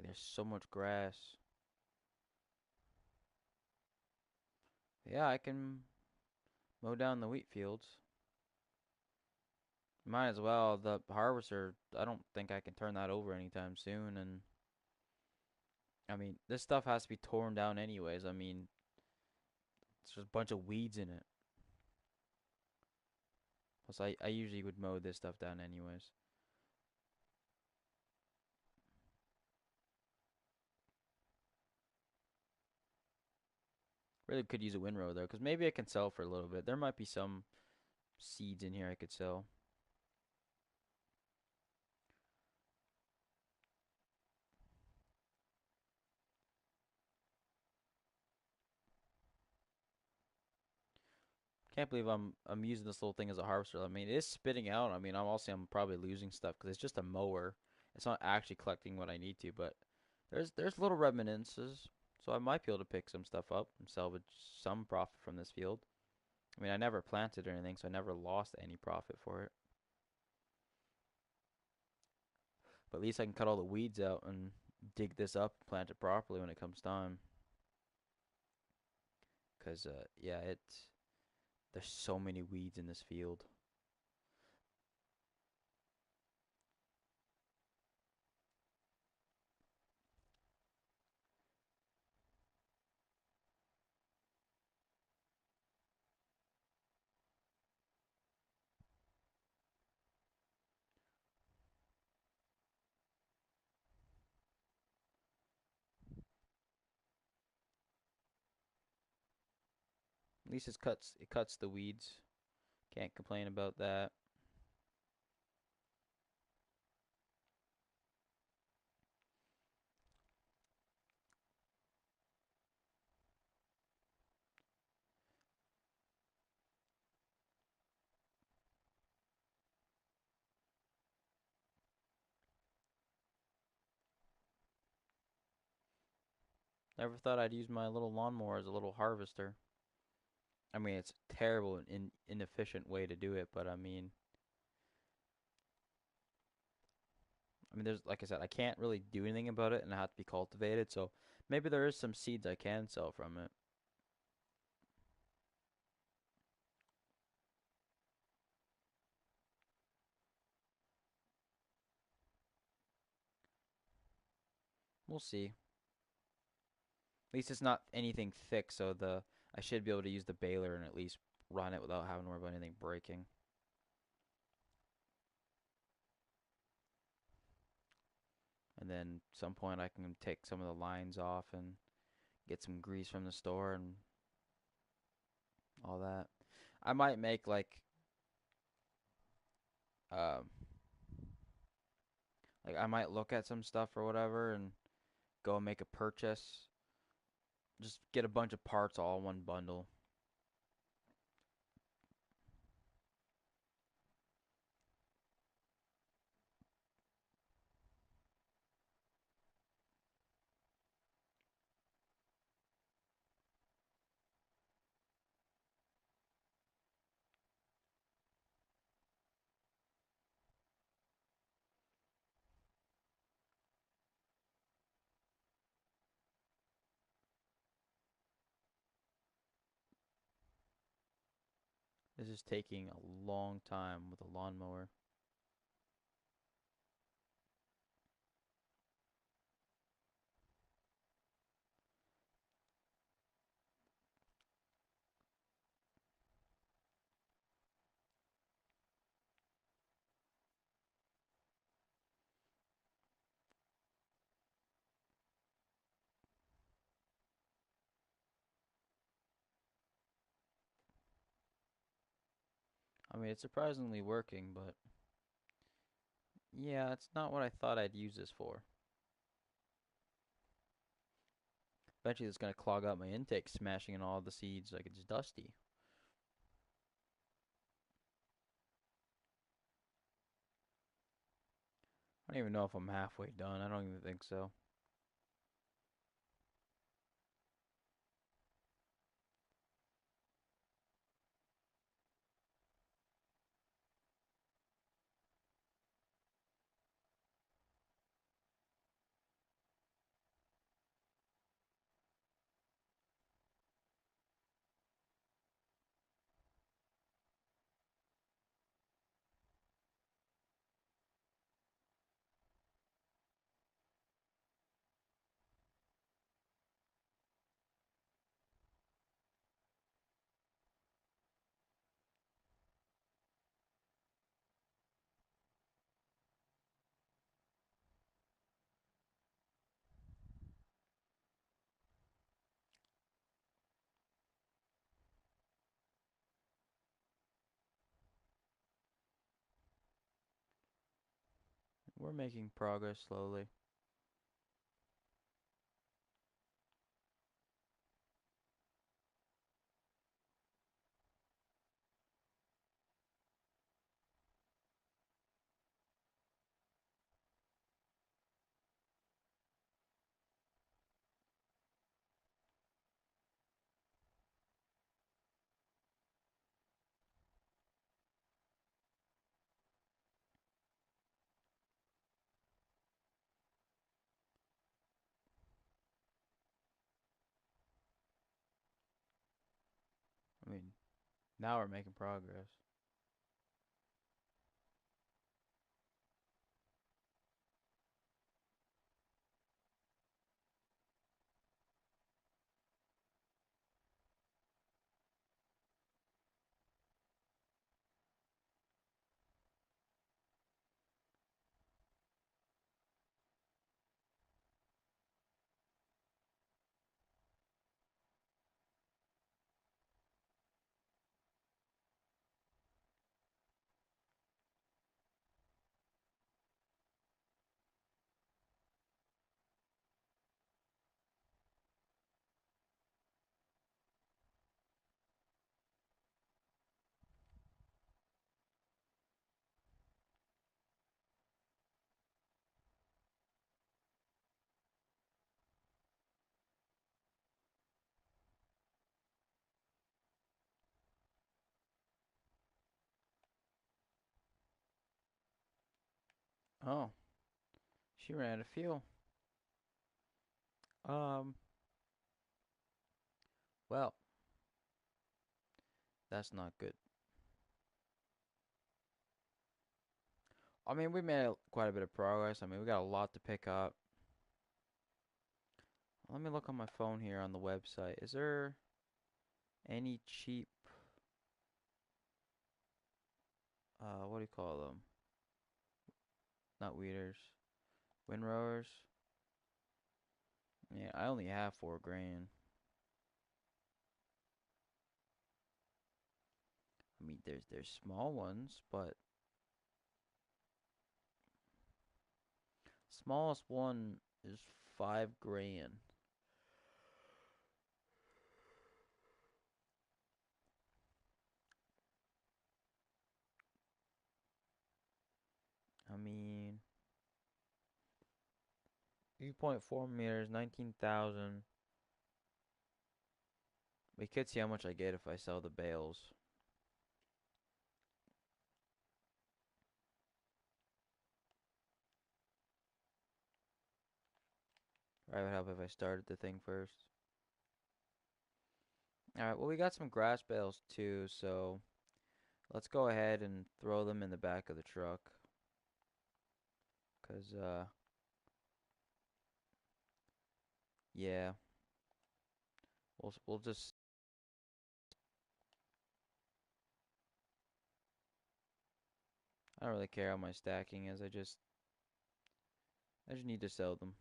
There's so much grass. Yeah, I can mow down the wheat fields. Might as well. The harvester, I don't think I can turn that over anytime soon. And I mean, this stuff has to be torn down anyways. I mean, it's just a bunch of weeds in it. Plus, I usually would mow this stuff down anyways. Really could use a windrow though, because maybe I can sell for a little bit. There might be some seeds in here I could sell. Can't believe I'm using this little thing as a harvester. I mean, it is spitting out. I mean, I'm probably losing stuff because it's just a mower. It's not actually collecting what I need to, but there's little reminiscences, so I might be able to pick some stuff up and salvage some profit from this field. I mean, I never planted or anything, so I never lost any profit for it. But at least I can cut all the weeds out and dig this up and plant it properly when it comes time. Cause yeah, there's so many weeds in this field. At least it cuts the weeds. Can't complain about that. Never thought I'd use my little lawnmower as a little harvester. I mean, it's a terrible and inefficient way to do it, but I mean, there's like I said, I can't really do anything about it, and it has to be cultivated. So maybe there is some seeds I can sell from it. We'll see. At least it's not anything thick, so the I should be able to use the baler and at least run it without having to worry about anything breaking. And then at some point I can take some of the lines off and get some grease from the store and all that. I might make um like I might look at some stuff or whatever and go and make a purchase. Just get a bunch of parts all in one bundle. This is taking a long time with a lawnmower. I mean, it's surprisingly working, but yeah, it's not what I thought I'd use this for. Eventually, it's gonna clog up my intake, smashing in all the seeds like it's dusty. I don't even know if I'm halfway done. I don't even think so. We're making progress slowly. Now we're making progress. Oh, she ran out of fuel. Um, well, that's not good. I mean, we made quite a bit of progress. I mean, we got a lot to pick up. Let me look on my phone here on the website. Is there any cheap, what do you call them? Not weeders, windrowers. Yeah, I only have 4 grand. I mean, there's small ones, but smallest one is 5 grand. I mean, 3.4 meters, 19,000. We could see how much I get if I sell the bales. Probably would help if I started the thing first. Alright, well, we got some grass bales too, so let's go ahead and throw them in the back of the truck. Cause, yeah, we'll just. I don't really care how my stacking is. I just need to sell them.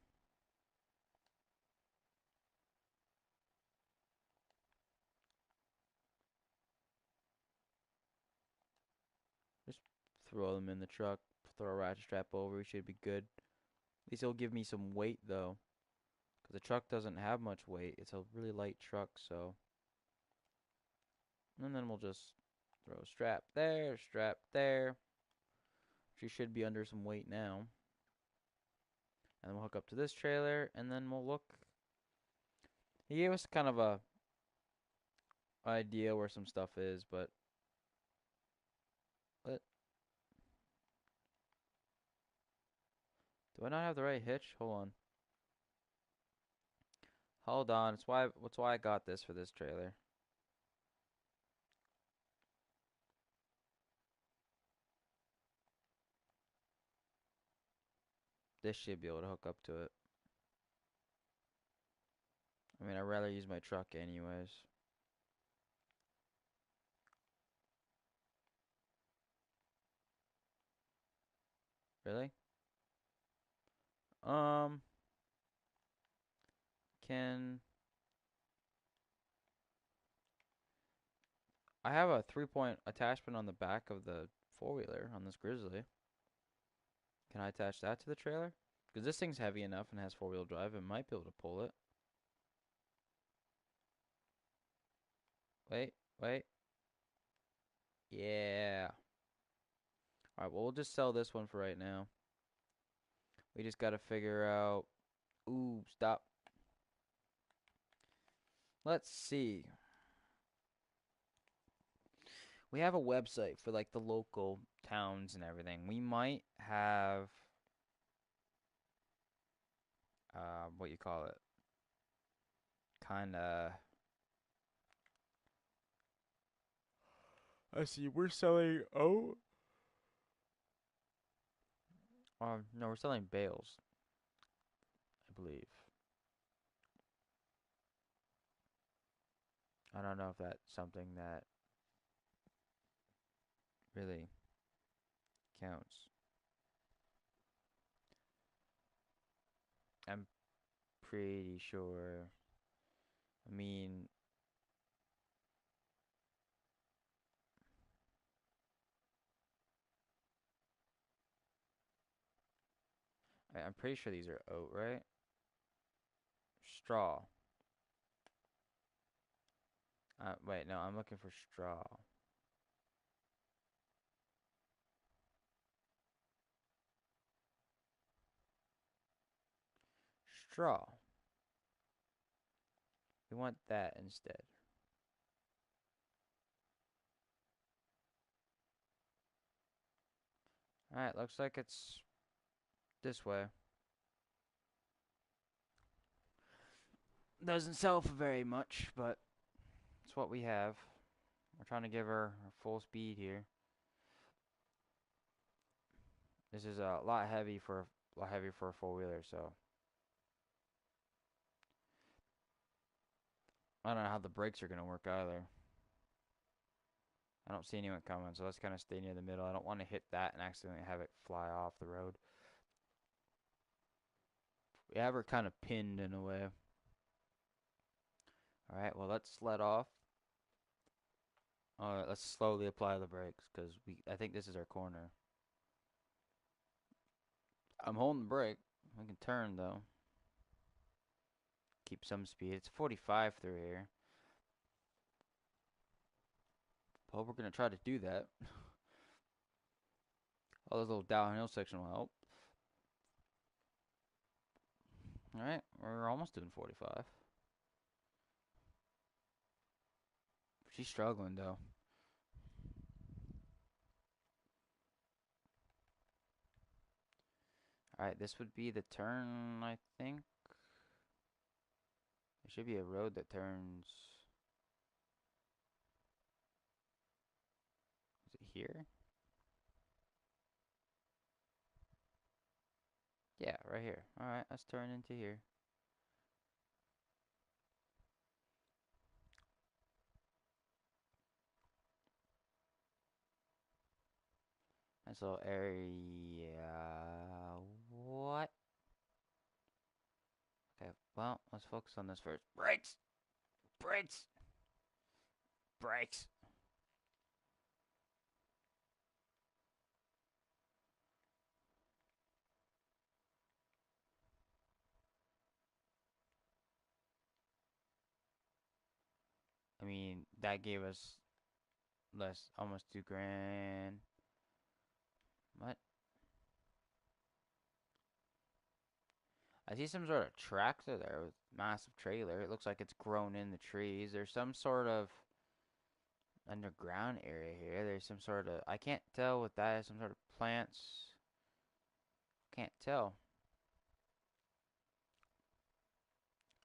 Just throw them in the truck. Throw a ratchet strap over. We should be good. At least it'll give me some weight though, cause the truck doesn't have much weight. It's a really light truck, so. And then we'll just throw a strap there, strap there. She should be under some weight now. And then we'll hook up to this trailer, and then we'll look. He gave us kind of a idea where some stuff is, but let do I not have the right hitch? Hold on. Hold on. It's why I got this for this trailer. This should be able to hook up to it. I mean, I'd rather use my truck anyways. Really? Um, can I have a 3-point attachment on the back of the four-wheeler on this Grizzly? Can I attach that to the trailer? Because this thing's heavy enough and has four-wheel drive, it might be able to pull it. Wait, wait. Yeah. Alright, well, we'll just sell this one for right now. We just gotta figure out. Ooh, stop. Let's see. We have a website for like the local towns and everything. We might have what you call it, kind of I see. We're selling. Oh. No, we're selling bales, I believe. I don't know if that's something that really counts. I'm pretty sure. I mean, I'm pretty sure these are oat, right? Straw. Wait, no, I'm looking for straw. Straw. We want that instead. Alright, looks like it's this way. Doesn't sell for very much, but it's what we have. We're trying to give her full speed here. This is a lot heavy for a four wheeler, so I don't know how the brakes are gonna work either. I don't see anyone coming, so let's kind of stay near the middle. I don't want to hit that and accidentally have it fly off the road. We have her kind of pinned in a way. All right, well let's let off. All right, let's slowly apply the brakes because I think this is our corner. I'm holding the brake. We can turn though. Keep some speed. It's 45 through here. Well, we're gonna try to do that. Oh, this little downhill section will help. All right, we're almost doing 45. She's struggling though. All right, this would be the turn, I think. There should be a road that turns. Is it here? Yeah, right here. All right, let's turn into here. Nice little area. What? Okay, well, let's focus on this first. Brakes! Brakes! Brakes! I mean, that gave us less, almost 2 grand. What? I see some sort of tractor there with massive trailer. It looks like it's grown in the trees. There's some sort of underground area here. There's some sort of, I can't tell what that is. Some sort of plants. Can't tell.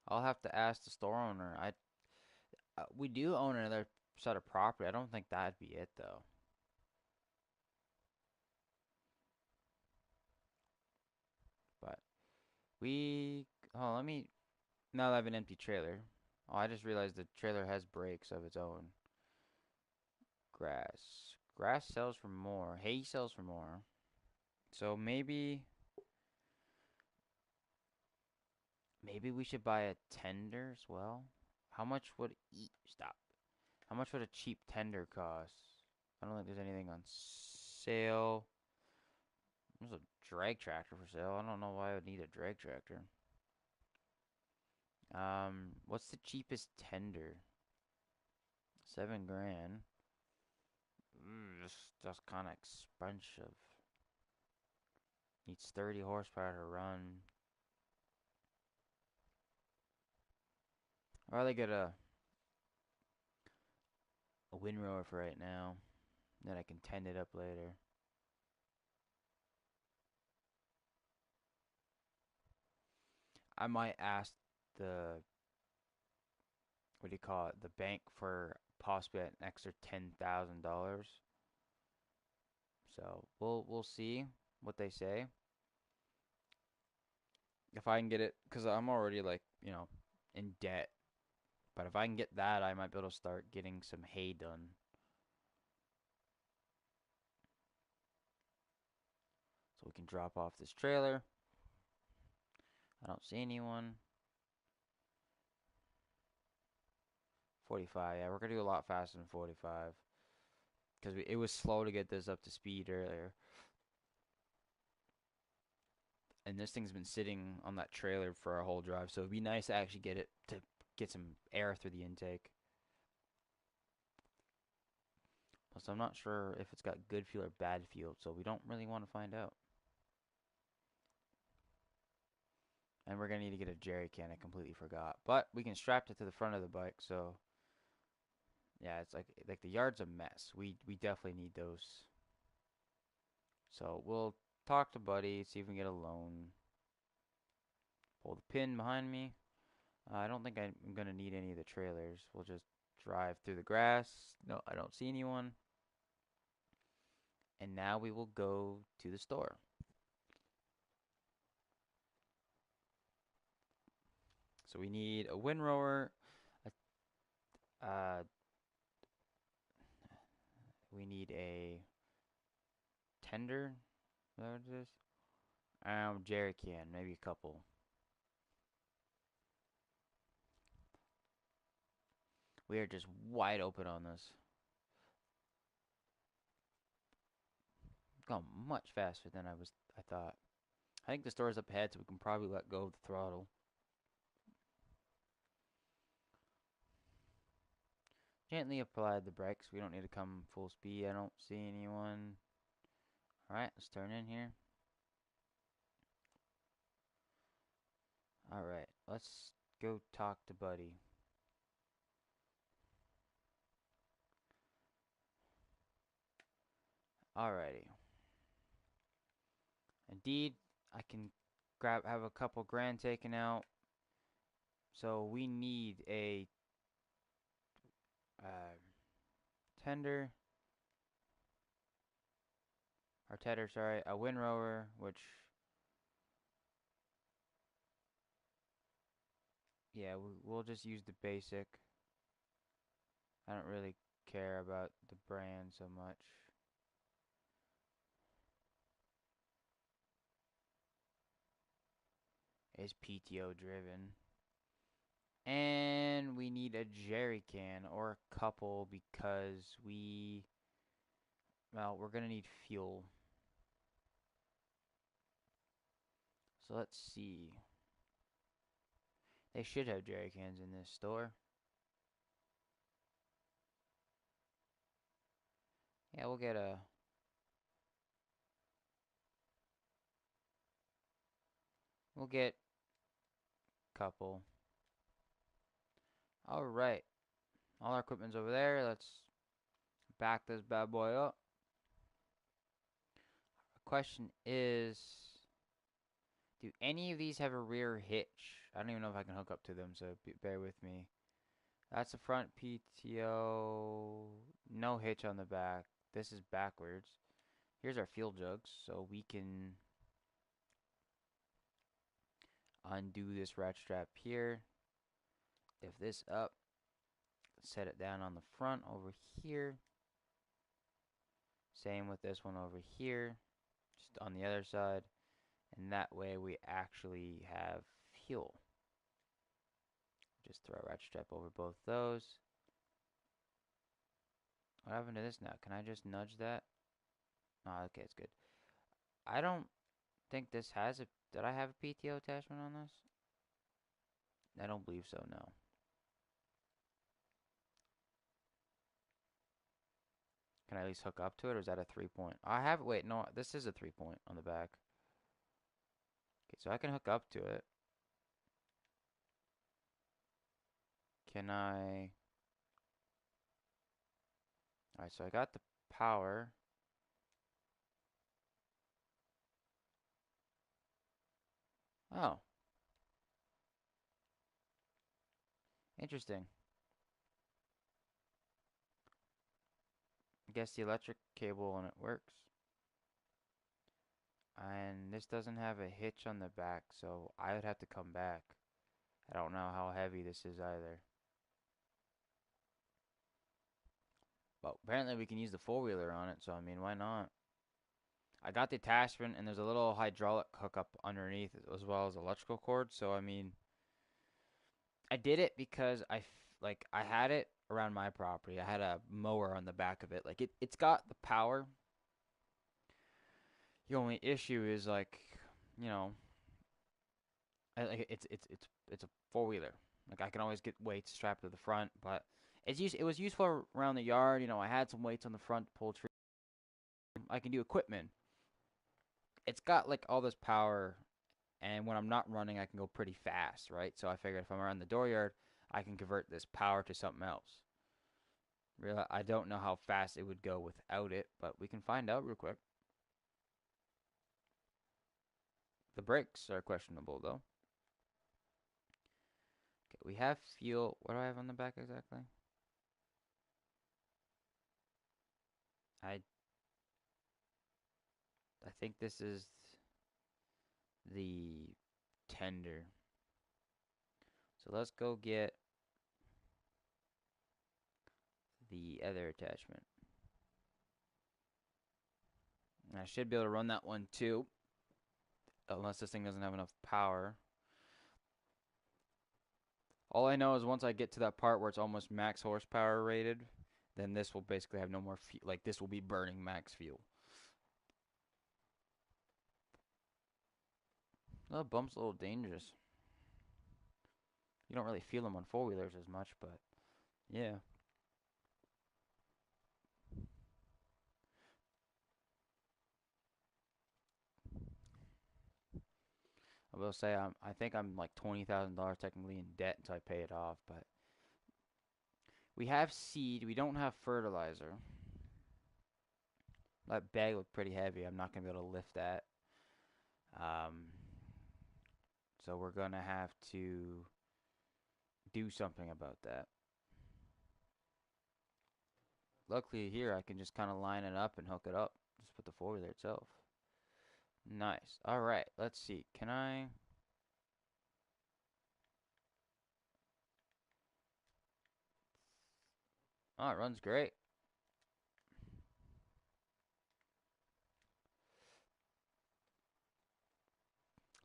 I'll have to ask the store owner. We do own another set of property. I don't think that'd be it though. But we, oh, let me, now that I have an empty trailer. Oh, I just realized the trailer has brakes of its own. Grass. Grass sells for more. Hay sells for more. So maybe we should buy a tender as well. How much would stop? How much would a cheap tender cost? I don't think there's anything on sale. There's a drag tractor for sale. I don't know why I would need a drag tractor. What's the cheapest tender? 7 grand. That's kind of expensive. Needs 30 horsepower to run. Or they get a windrower for right now. Then I can tend it up later. I might ask the what do you call it, the bank for possibly an extra $10,000. So we'll see what they say. If I can get it, because I'm already like, in debt. But if I can get that, I might be able to start getting some hay done. So we can drop off this trailer. I don't see anyone. 45. Yeah, we're gonna do a lot faster than 45 because it was slow to get this up to speed earlier. And this thing's been sitting on that trailer for our whole drive, so it'd be nice to actually get it to get some air through the intake. So I'm not sure if it's got good fuel or bad fuel, so we don't really want to find out. And we're gonna need to get a jerry can. I completely forgot, but we can strap it to the front of the bike. So yeah, it's like the yard's a mess. We definitely need those. So we'll talk to Buddy, see if we can get a loan. Pull the pin behind me. I don't think I'm gonna need any of the trailers. We'll just drive through the grass. No, I don't see anyone. And now we will go to the store. So we need a windrower. Uh, we need a tender. Is that what it is? Jerry can, maybe a couple. We are just wide open on this. Gone much faster than I thought. I think the store's up ahead, so we can probably let go of the throttle. Gently apply the brakes. We don't need to come full speed. I don't see anyone. Alright, let's turn in here. Alright, let's go talk to Buddy. Alrighty. Indeed, I can have a couple grand taken out. So we need a uh, tender, or tedder, sorry, a windrower, which, yeah, we'll just use the basic. I don't really care about the brand so much. It's PTO driven. And we need a jerry can or a couple because we're gonna need fuel. So let's see. They should have jerry cans in this store. Yeah, we'll get a couple. All right. All our equipment's over there. Let's back this bad boy up. The question is, do any of these have a rear hitch? I don't even know if I can hook up to them, so bear with me. That's the front PTO. No hitch on the back. This is backwards. Here's our fuel jugs, so we can undo this ratchet strap here. Lift this up. Set it down on the front over here. Same with this one over here. Just on the other side. And that way we actually have fuel. Just throw a ratchet strap over both those. What happened to this now? Can I just nudge that? Oh, okay, it's good. I don't think this has a... Did I have a PTO attachment on this? I don't believe so, no. Can I at least hook up to it, or is that a 3-point? I have... Wait, no, this is a 3-point on the back. Okay, so I can hook up to it. Can I... Alright, so I got the power. Oh. Interesting. guess the electric cable on it works. And this doesn't have a hitch on the back, so I would have to come back. I don't know how heavy this is either. But apparently we can use the four-wheeler on it, so I mean, why not? I got the attachment, and there's a little hydraulic hookup underneath as well as electrical cord. So I mean, I did it because like I had it around my property. I had a mower on the back of it. Like it's got the power. The only issue is like, you know, like it's a four wheeler. Like I can always get weights strapped to the front, but it was useful around the yard. You know, I had some weights on the front to pull tree. I can do equipment. It's got like all this power, and when I'm not running, I can go pretty fast, right? So I figured if I'm around the dooryard, I can convert this power to something else. Really, I don't know how fast it would go without it, but we can find out real quick. The brakes are questionable though. Okay, we have fuel. What do I have on the back exactly? I I think this is the tender. So let's go get the other attachment. And I should be able to run that one too, unless this thing doesn't have enough power. All I know is once I get to that part where it's almost max horsepower rated, then this will basically have no more fuel. Like this will be burning max fuel. Oh, bump's a little dangerous. You don't really feel them on four wheelers as much, but yeah. I will say I think I'm like $20,000 technically in debt until I pay it off, but we have seed, we don't have fertilizer. That bag looked pretty heavy. I'm not gonna be able to lift that. Um, so we're gonna have to do something about that. Luckily here I can just kind of line it up and hook it up. Just put the four wheeler itself. Nice. All right. Let's see. Can I? Oh, it runs great.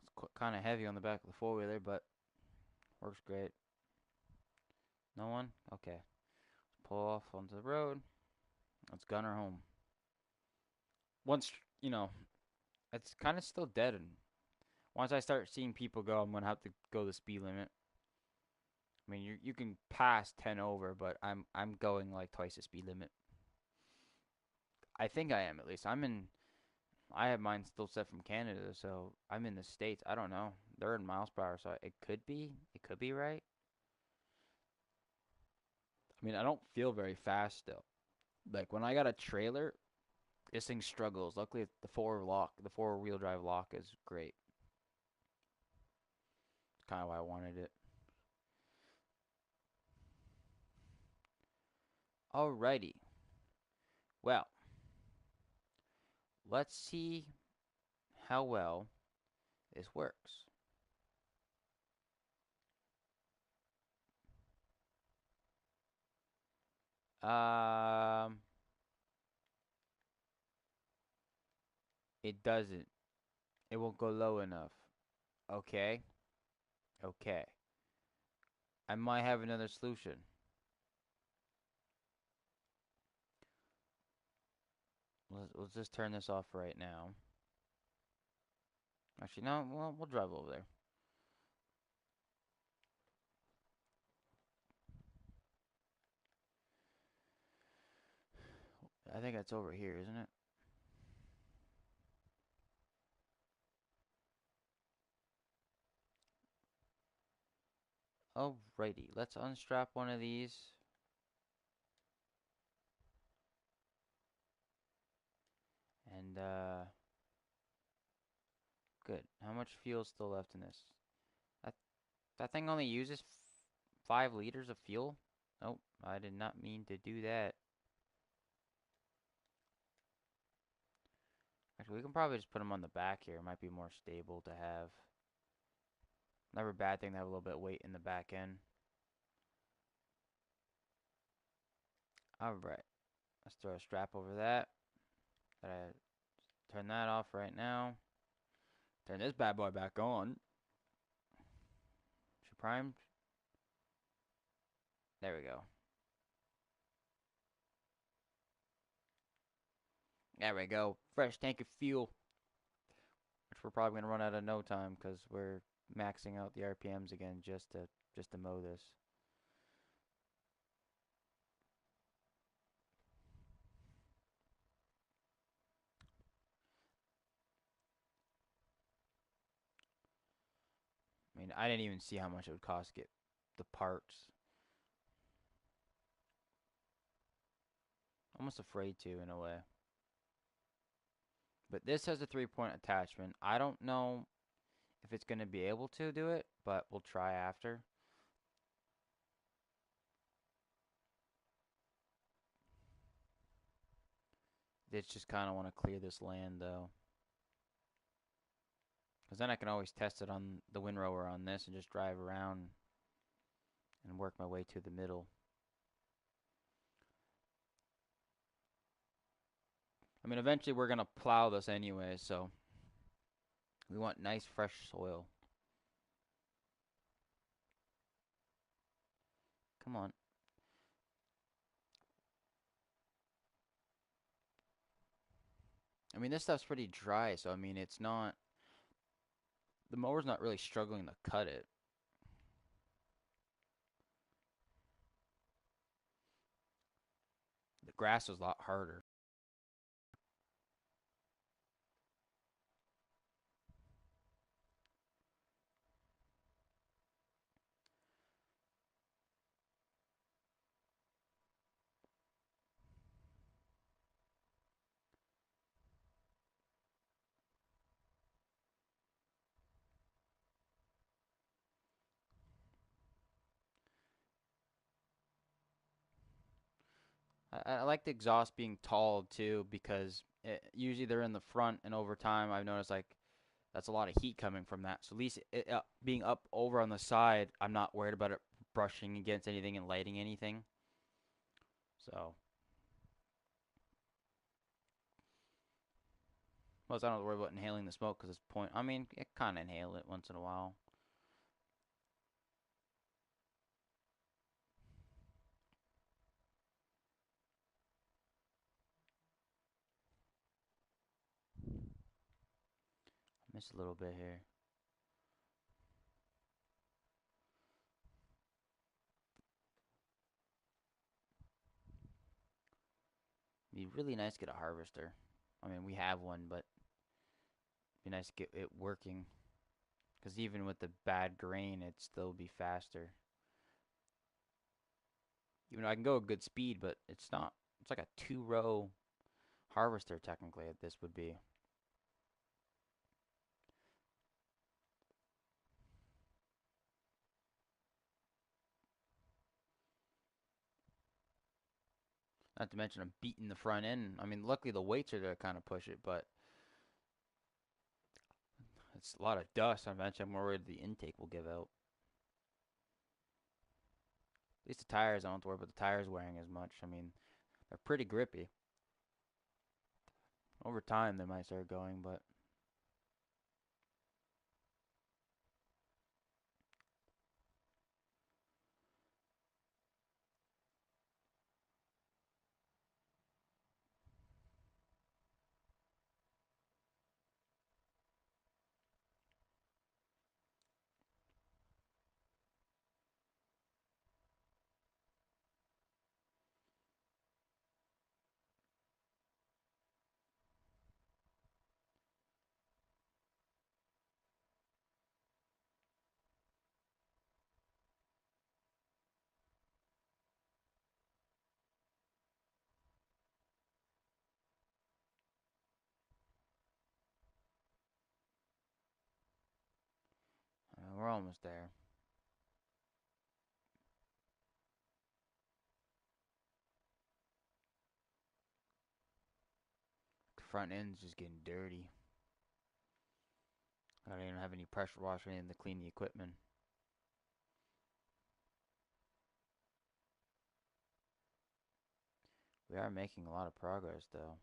It's kind of heavy on the back of the four wheeler, but works great. No one? Okay. Pull off onto the road. Let's gun her home. Once, you know, it's kind of still dead. And once I start seeing people go, I'm going to have to go the speed limit. I mean, you can pass 10 over, but I'm going like twice the speed limit. I think I am at least. I have mine still set from Canada, so I'm in the States. I don't know. They're in miles per hour, so it could be right. I mean, I don't feel very fast still. Like when I got a trailer, this thing struggles. Luckily, the four wheel drive lock is great. It's kind of why I wanted it. Alrighty. Well, let's see how well this works. Um, it doesn't. It won't go low enough. Okay. Okay. I might have another solution. Let's just turn this off right now. Actually, no, we'll drive over there. I think that's over here, isn't it? Alrighty, let's unstrap one of these. And, good. How much fuel is still left in this? That, that thing only uses 5 liters of fuel? Nope, I did not mean to do that. So we can probably just put them on the back here. It might be more stable to have. Never a bad thing to have a little bit of weight in the back end. All right. Let's throw a strap over that. Gotta turn that off right now. Turn this bad boy back on. She primed. There we go. There we go. Fresh tank of fuel. Which we're probably gonna run out of no time because we're maxing out the RPMs again just to mow this. I mean, I didn't even see how much it would cost to get the parts. Almost afraid to in a way. But this has a 3-point attachment. I don't know if it's going to be able to do it, but we'll try after. It's just kind of want to clear this land though. Because then I can always test it on the windrower on this and just drive around and work my way to the middle. I mean, eventually we're going to plow this anyway, so we want nice fresh soil. Come on. I mean, this stuff's pretty dry, so I mean, it's not. The mower's not really struggling to cut it. The grass is a lot harder. I like the exhaust being tall too because usually they're in the front, and over time I've noticed like that's a lot of heat coming from that. So at least being up over on the side, I'm not worried about it brushing against anything and lighting anything. So, plus I don't have to worry about inhaling the smoke because it's point. I mean, it kind of inhale it once in a while. Missed a little bit here. It'd be really nice to get a harvester. I mean, we have one, but it'd be nice to get it working. Because even with the bad grain, it'd still be faster. Even though I can go a good speed, but it's not. It's like a 2-row harvester, technically, this would be. Not to mention I'm beating the front end. I mean, luckily the weights are to kind of push it, but it's a lot of dust. Eventually, I'm worried the intake will give out. At least the tires, I don't have to worry about the tires wearing as much. I mean, they're pretty grippy. Over time, they might start going, but we're almost there. front end's just getting dirty. I don't even have any pressure washer or anything to clean the equipment. We are making a lot of progress though.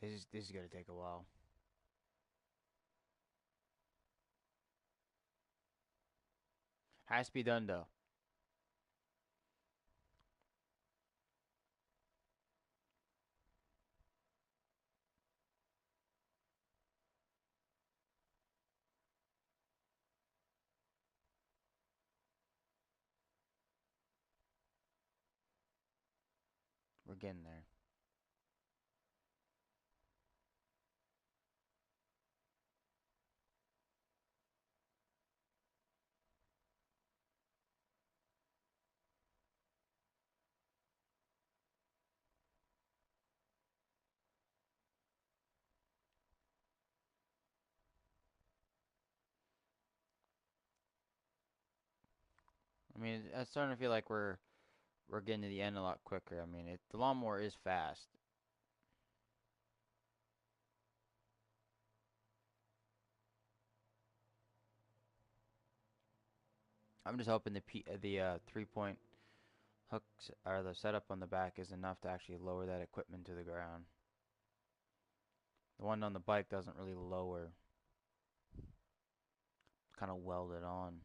This is gonna take a while. Has to be done though. We're getting there. I mean, it's starting to feel like we're getting to the end a lot quicker. I mean, the lawnmower is fast. I'm just hoping the 3 point hooks or the setup on the back is enough to actually lower that equipment to the ground. The one on the bike doesn't really lower. It's kind of welded on.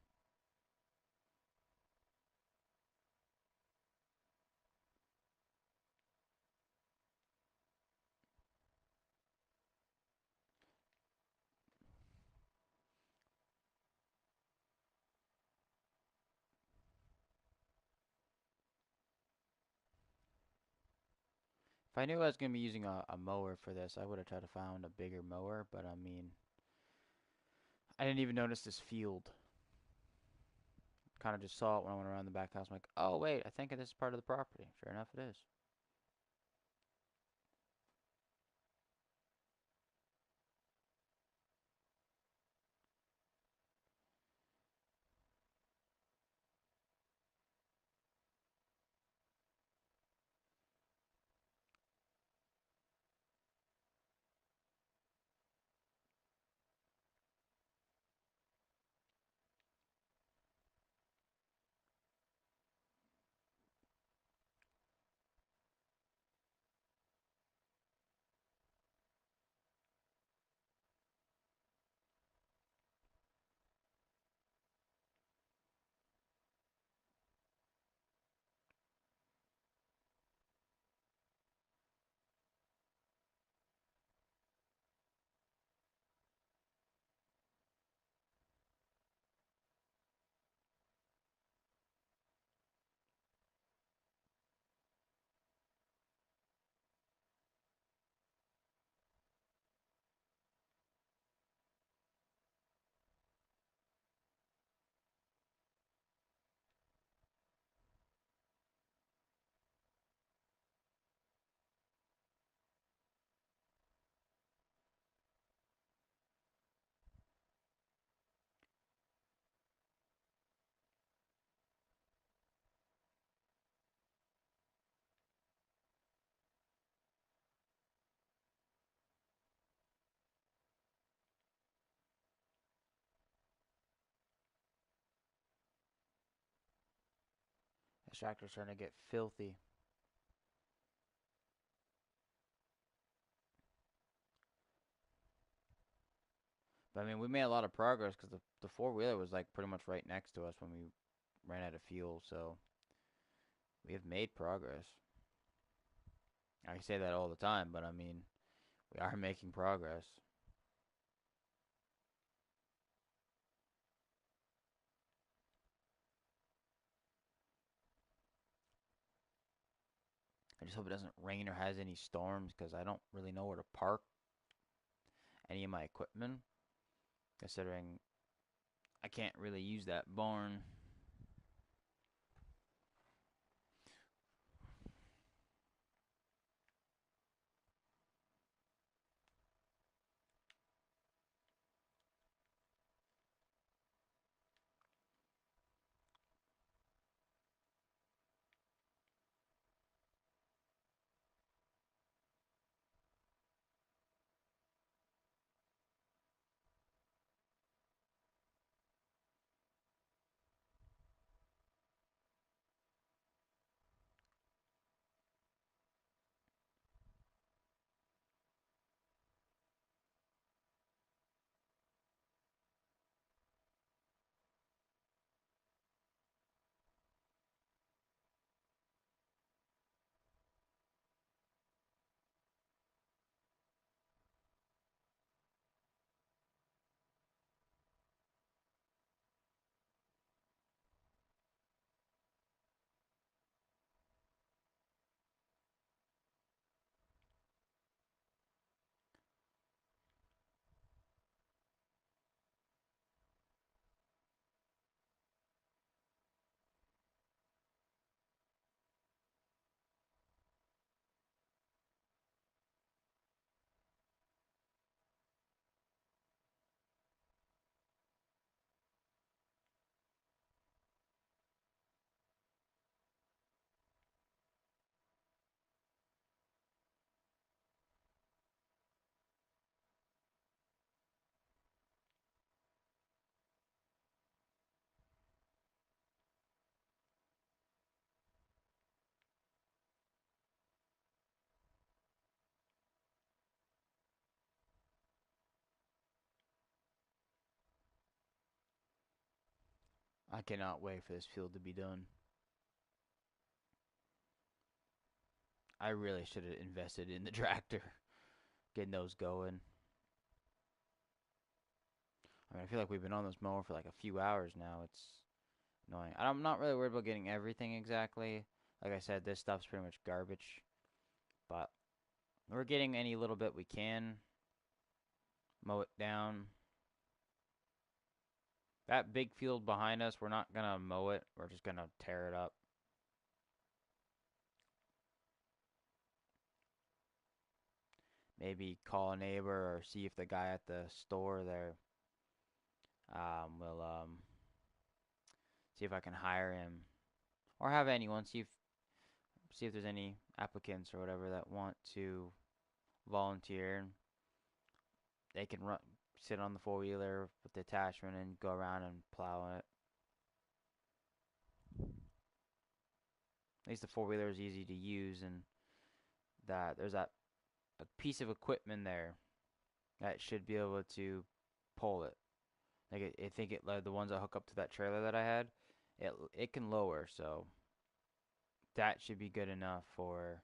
If I knew I was gonna be using a mower for this, I would have tried to find a bigger mower. But I mean, I didn't even notice this field. Kind of just saw it when I went around the back house. I'm like, oh wait, I think this is part of the property. Sure enough, it is. tractor's starting to get filthy. But I mean, we made a lot of progress because the four wheeler was like pretty much right next to us when we ran out of fuel. So we have made progress. I say that all the time, but I mean, we are making progress. I just hope it doesn't rain or has any storms because I don't really know where to park any of my equipment, considering I can't really use that barn. I cannot wait for this field to be done. I really should have invested in the tractor, getting those going. I mean, I feel like we've been on this mower for like a few hours now. It's annoying. I'm not really worried about getting everything exactly. Like I said, this stuff's pretty much garbage, but we're getting any little bit we can. Mow it down. That big field behind us, we're not gonna mow it. We're just gonna tear it up. Maybe call a neighbor or see if the guy at the store there will see if I can hire him or have anyone see if there's any applicants or whatever that want to volunteer. They can run sit on the four wheeler with the attachment and go around and plow it. At least the four wheeler is easy to use, and that there's that a piece of equipment there that should be able to pull it. Like I think the ones that hook up to that trailer that I had, it can lower, so that should be good enough for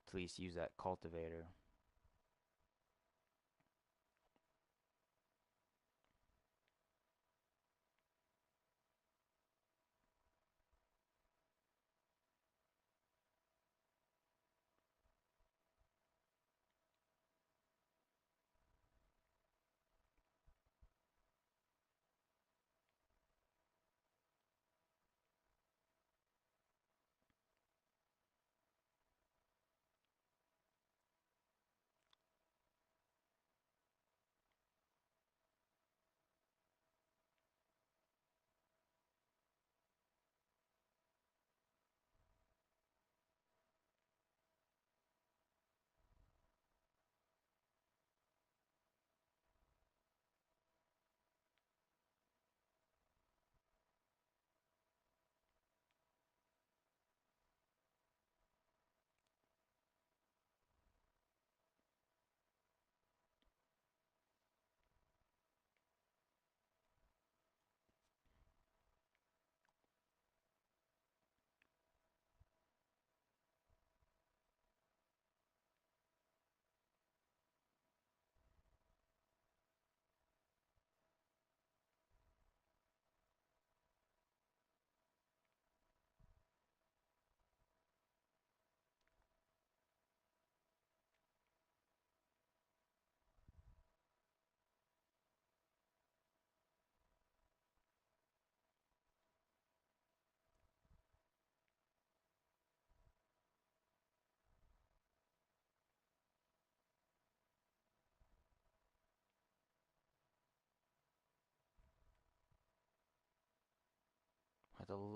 at least use that cultivator.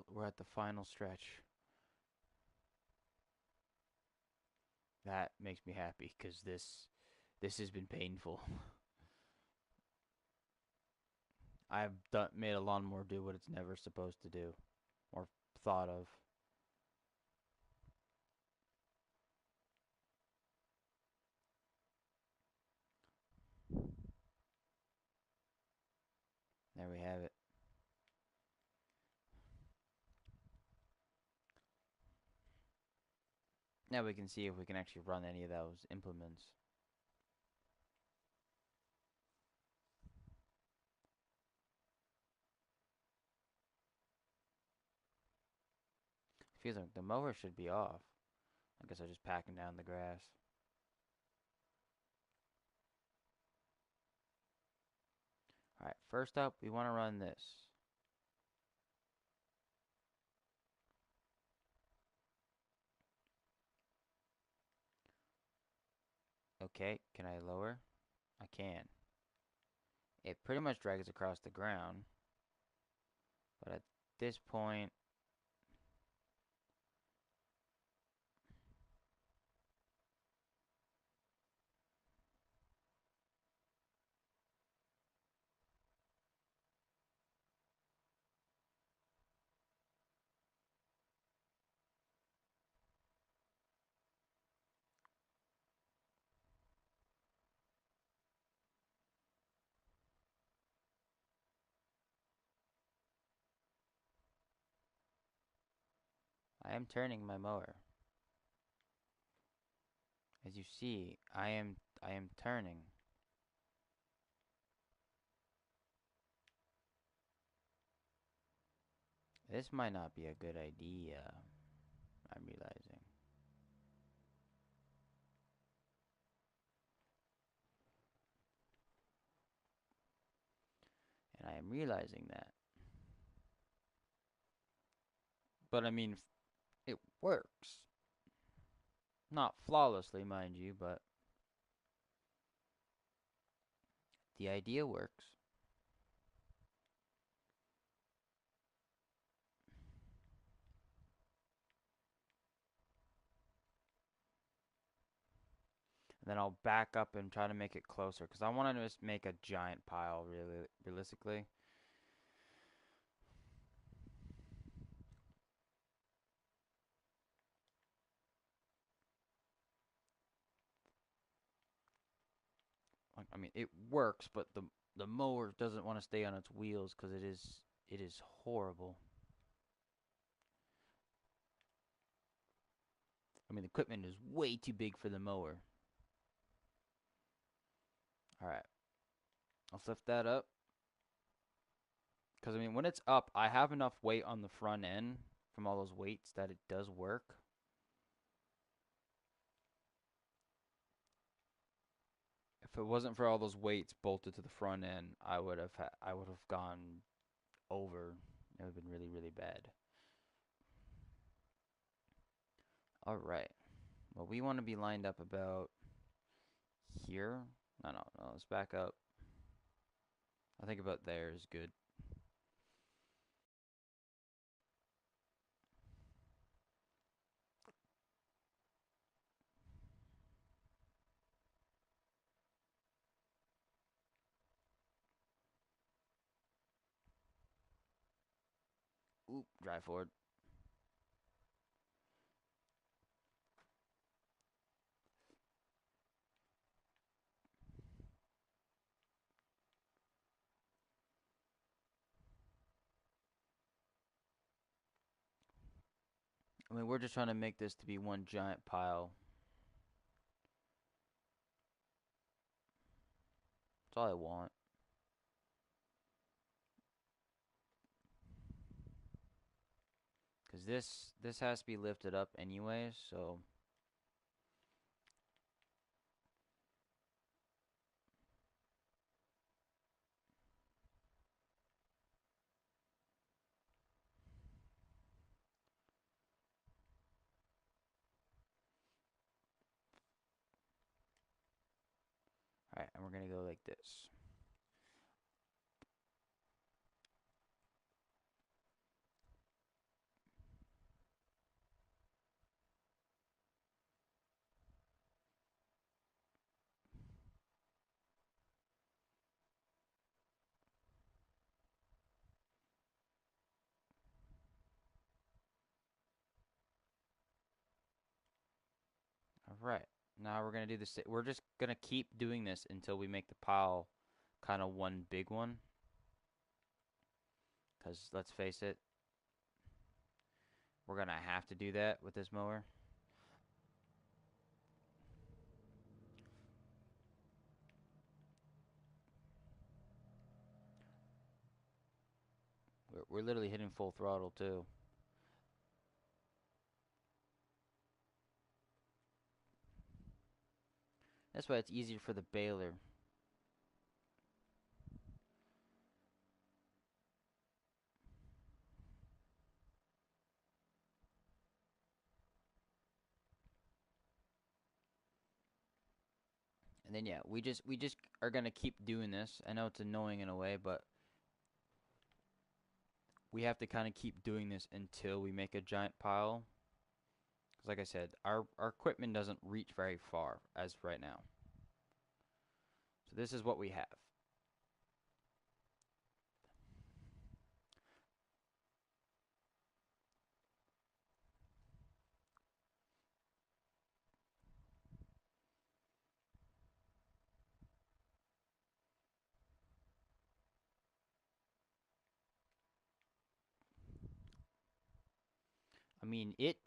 we're at the final stretch. That makes me happy because this has been painful. Made a lawnmower do what it's never supposed to do or thought of. There we have it. Now we can see if we can actually run any of those implements. Feels like the mower should be off. I guess I'm just packing down the grass. Alright, first up, we want to run this. Okay, can I lower? I can. It pretty much drags across the ground. But at this point, I am turning my mower. As you see, I am turning. This might not be a good idea, I'm realizing. And I am realizing that. But I mean, it works. Not flawlessly, mind you, but the idea works. And then I'll back up and try to make it closer because I want to just make a giant pile, really, realistically. I mean, it works, but the mower doesn't want to stay on its wheels because it is horrible. I mean, the equipment is way too big for the mower. All right, let's lift that up. Because I mean, when it's up, I have enough weight on the front end from all those weights that it does work. If it wasn't for all those weights bolted to the front end, I would have gone over. It would have been really, really bad. All right. Well, we want to be lined up about here. No, no, no. Let's back up. I think about there is good. Oop, drive forward. I mean, we're just trying to make this to be one giant pile. That's all I want. Because this has to be lifted up anyways, so alright, and we're gonna go like this. Now we're gonna do this. We're just gonna keep doing this until we make the pile kind of one big one. Cause let's face it, we're gonna have to do that with this mower. We're literally hitting full throttle too. That's why it's easier for the baler. And then yeah, we just are gonna keep doing this. I know it's annoying in a way, but we have to kind of keep doing this until we make a giant pile. Because like I said, our equipment doesn't reach very far as right now. So this is what we have. I mean, it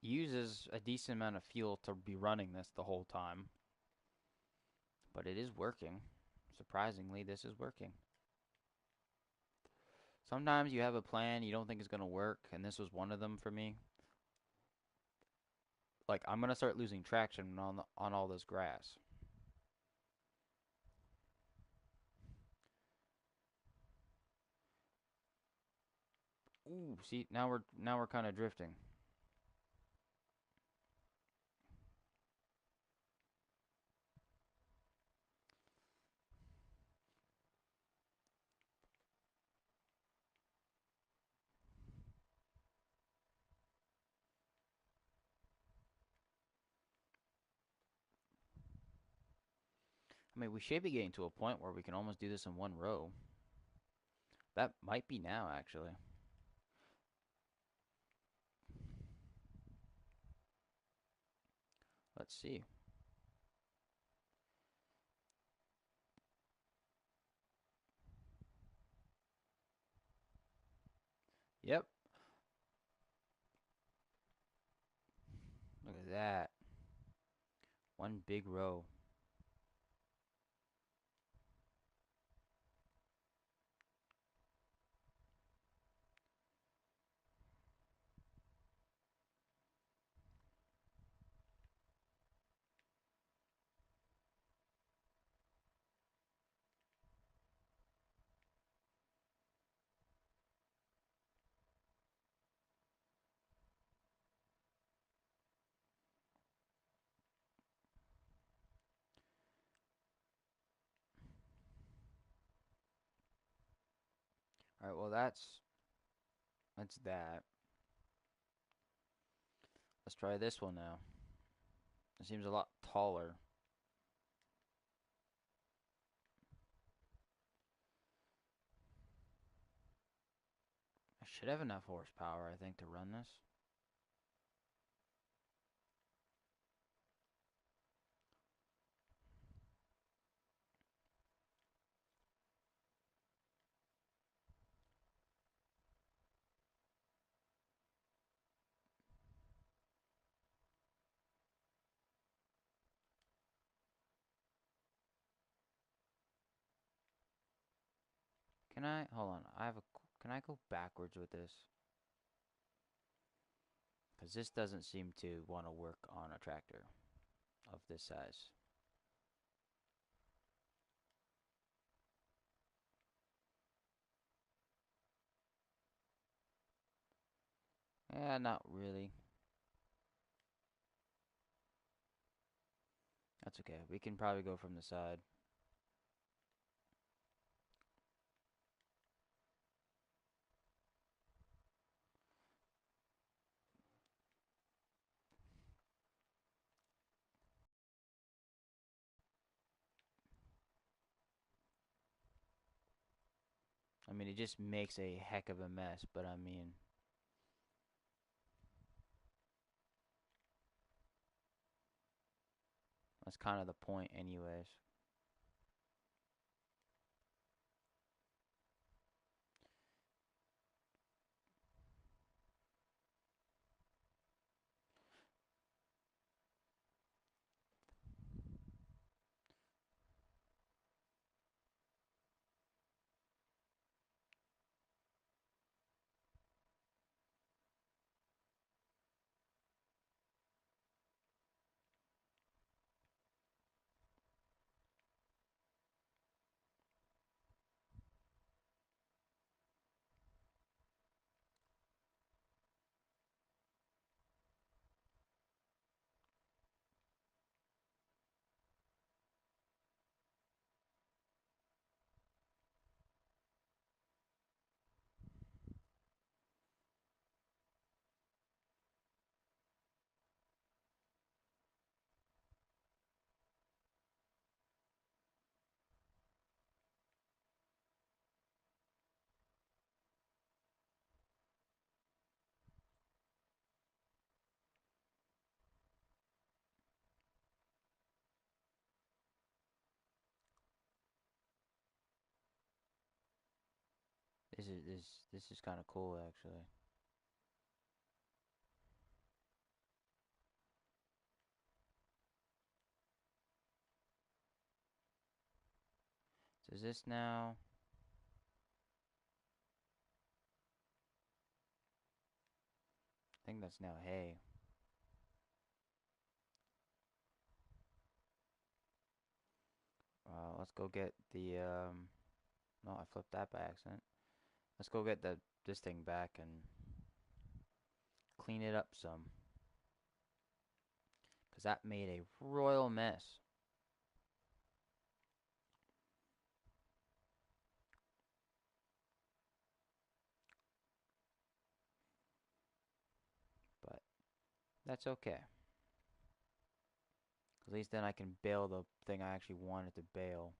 uses a decent amount of fuel to be running this the whole time, but it is working. Surprisingly, this is working. Sometimes you have a plan you don't think is going to work, and this was one of them for me. Like I'm going to start losing traction on all this grass. Ooh, see, now we're kind of drifting. I mean, we should be getting to a point where we can almost do this in one row. That might be now, actually. Let's see. Yep, look at that. One big row. All right, well that's that. Let's try this one now. It seems a lot taller. I should have enough horsepower, I think, to run this. Can I? Hold on. Can I go backwards with this? Because this doesn't seem to want to work on a tractor of this size. Yeah, not really. That's okay. We can probably go from the side. I mean, it just makes a heck of a mess, but I mean, That's kind of the point, anyways. This is kind of cool, actually. So is this now? I think that's now hay. Let's go get the No, I flipped that by accident. Let's go get the this thing back and clean it up some, cause that made a royal mess. But that's okay. At least then I can bail the thing I actually wanted to bail.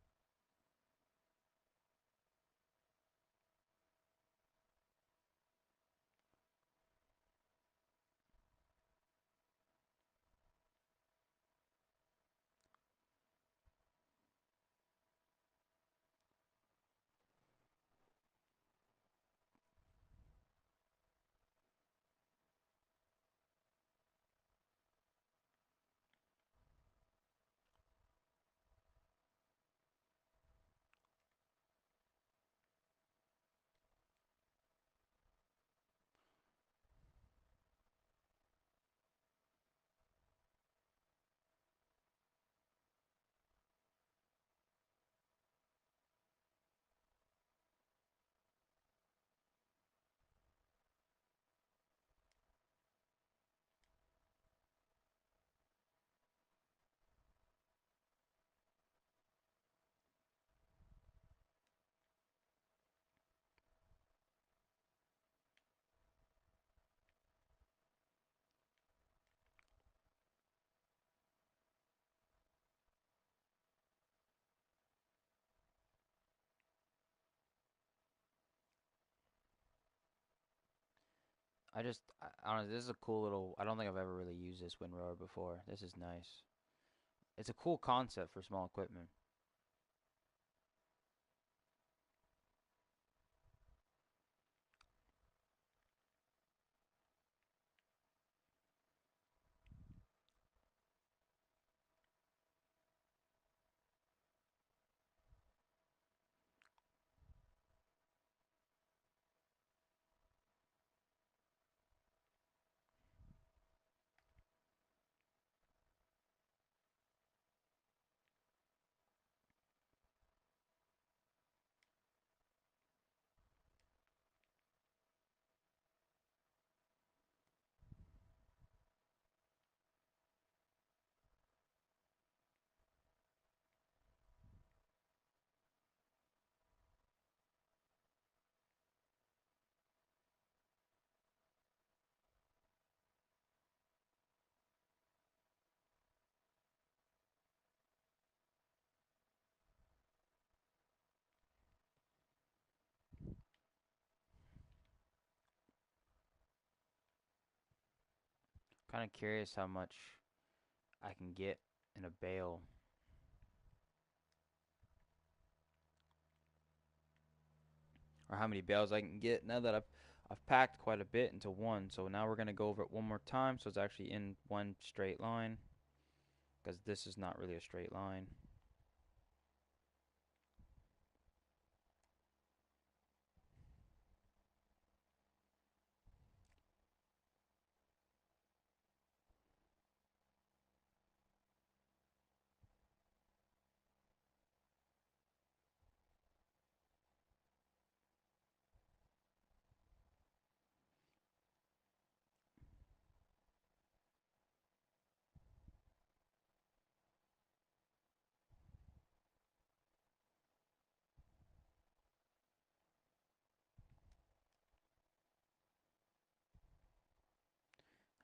I don't know, this is a cool little. I don't think I've ever really used this windrower before. This is nice. It's a cool concept for small equipment. Kind of curious how much I can get in a bale. Or how many bales I can get now that I've packed quite a bit into one. So now we're gonna go over it one more time, so it's actually in one straight line, because this is not really a straight line.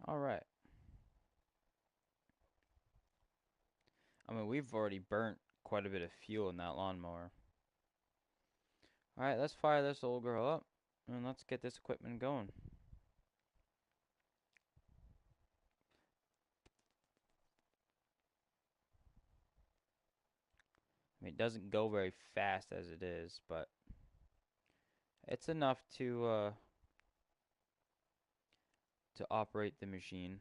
All right. I mean, we've already burnt quite a bit of fuel in that lawnmower. All right, let's fire this old girl up and let's get this equipment going. I mean, it doesn't go very fast as it is, but it's enough to operate the machine.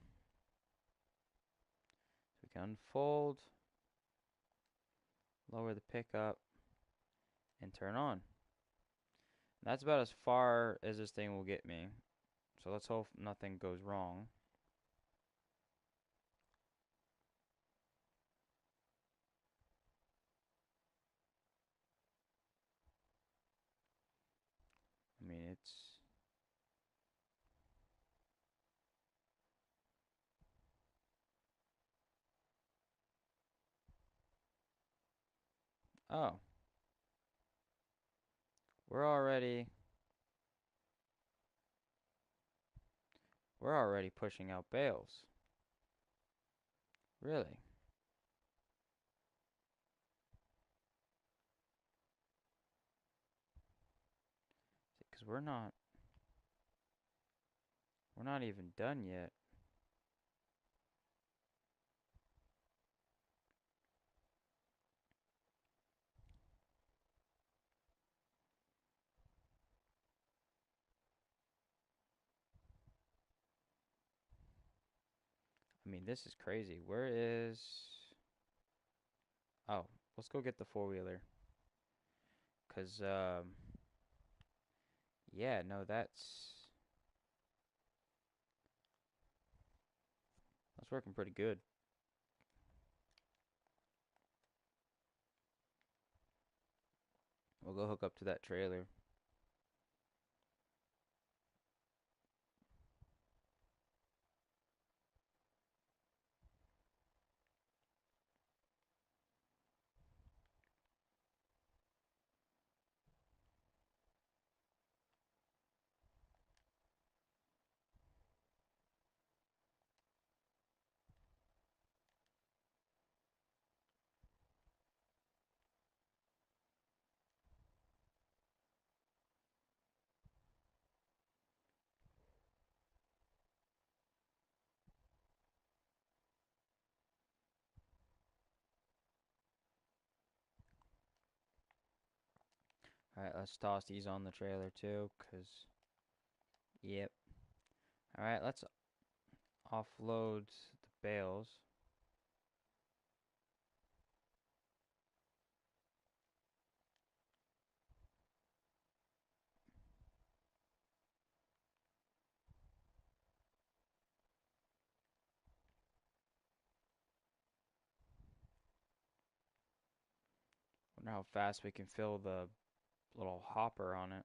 So we can unfold, lower the pickup, and turn on. That's about as far as this thing will get me. So let's hope nothing goes wrong. I mean, it's... Oh, we're already... We're already pushing out bales. Really? Because we're not even done yet. I mean, this is crazy. Where is... Oh, let's go get the four-wheeler. Because, yeah, no, that's working pretty good. We'll go hook up to that trailer. Alright, let's toss these on the trailer too, because, yep. Alright, let's offload the bales. Wonder how fast we can fill the little hopper on it.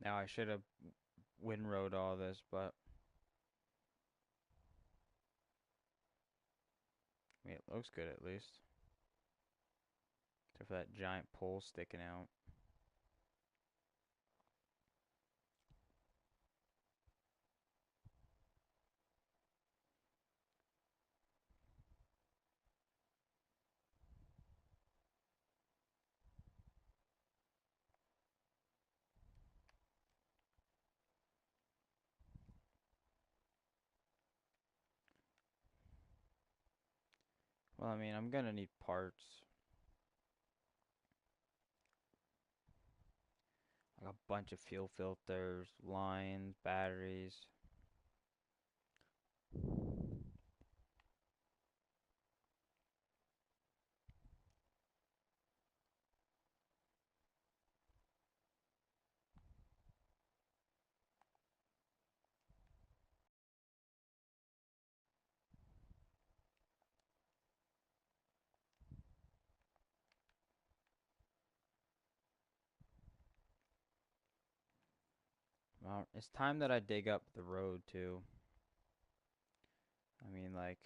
Now I should have windrowed all this, but I mean, it looks good at least. Except for that giant pole sticking out. Well, I mean, I'm gonna need parts. Like a bunch of fuel filters, lines, batteries. Well, it's time that I dig up the road too. I mean, like,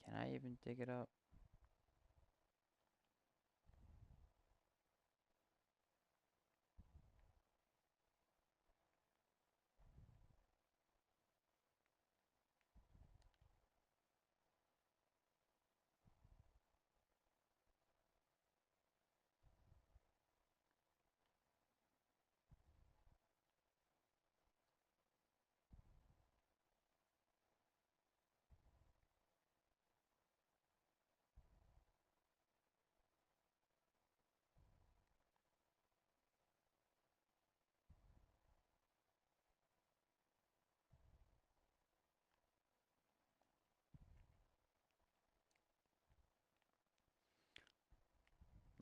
can I even dig it up?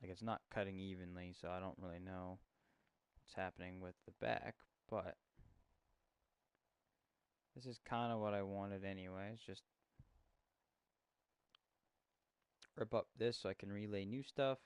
Like, it's not cutting evenly, so I don't really know what's happening with the back, but this is kind of what I wanted anyways. Just rip up this so I can relay new stuff.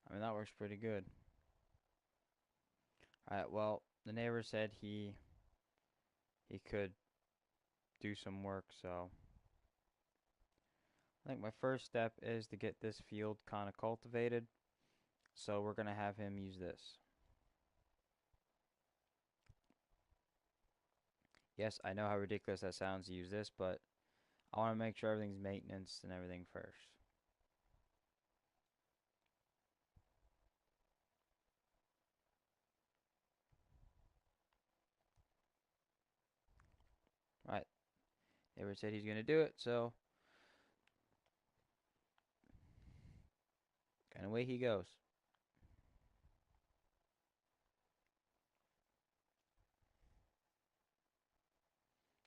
I mean, that works pretty good. Alright, well, the neighbor said he could do some work, so I think my first step is to get this field kind of cultivated. So we're gonna have him use this. Yes, I know how ridiculous that sounds to use this, but I want to make sure everything's maintenance and everything first. Right. Neighbor said he's gonna do it, so and away he goes.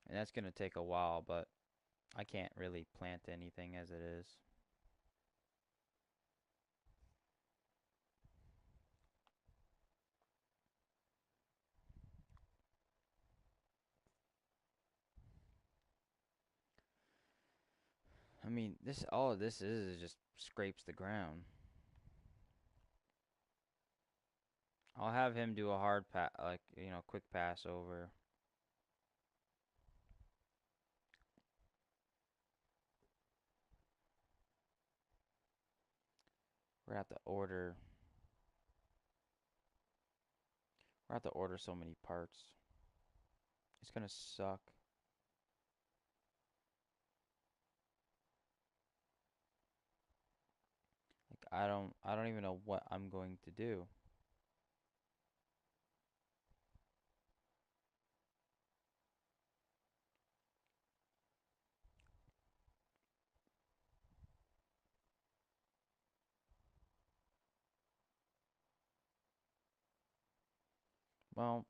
And that's gonna take a while, but I can't really plant anything as it is. I mean, this all of this is just scrapes the ground. I'll have him do a hard pass, like quick pass over. We're gonna have to order. We're gonna have to order so many parts. It's gonna suck. I don't even know what I'm going to do. Well,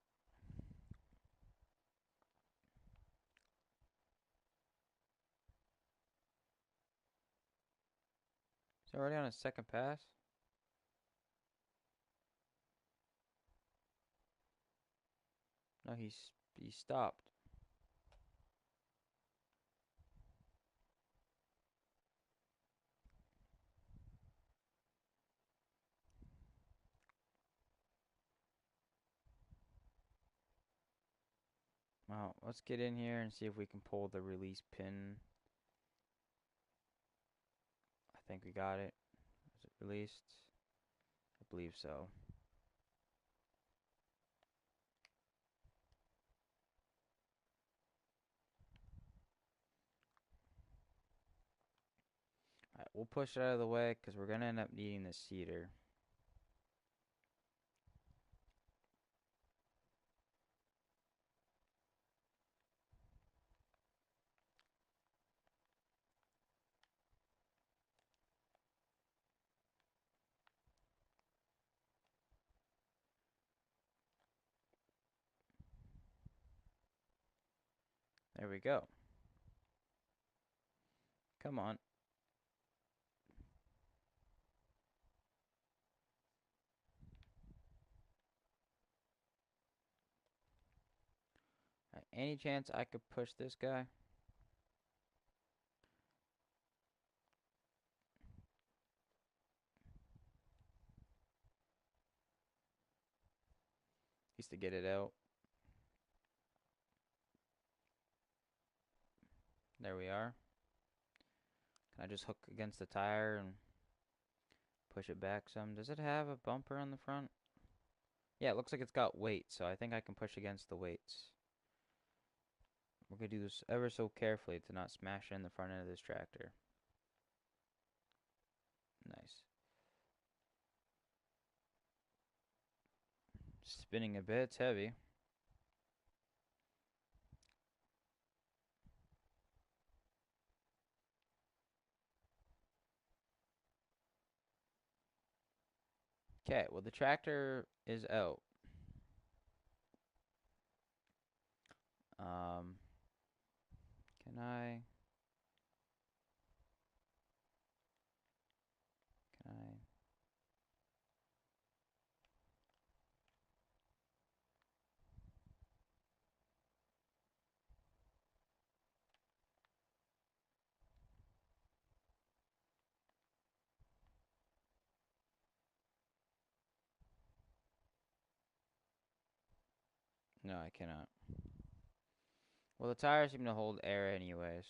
he's already on his second pass. No, he stopped. Well, let's get in here and see if we can pull the release pin. I think we got it. Is it released? I believe so. Alright, we'll push it out of the way because we're gonna end up needing this cedar. There we go. Come on. Any chance I could push this guy? Just to get it out. There we are. Can I just hook against the tire and push it back some? Does it have a bumper on the front? Yeah, it looks like it's got weight, so I think I can push against the weights. We're gonna do this ever so carefully to not smash in the front end of this tractor. Nice. Spinning a bit, it's heavy. Okay, well the tractor is out. Um, can I? Can I? No, I cannot. Well, the tires seem to hold air anyways.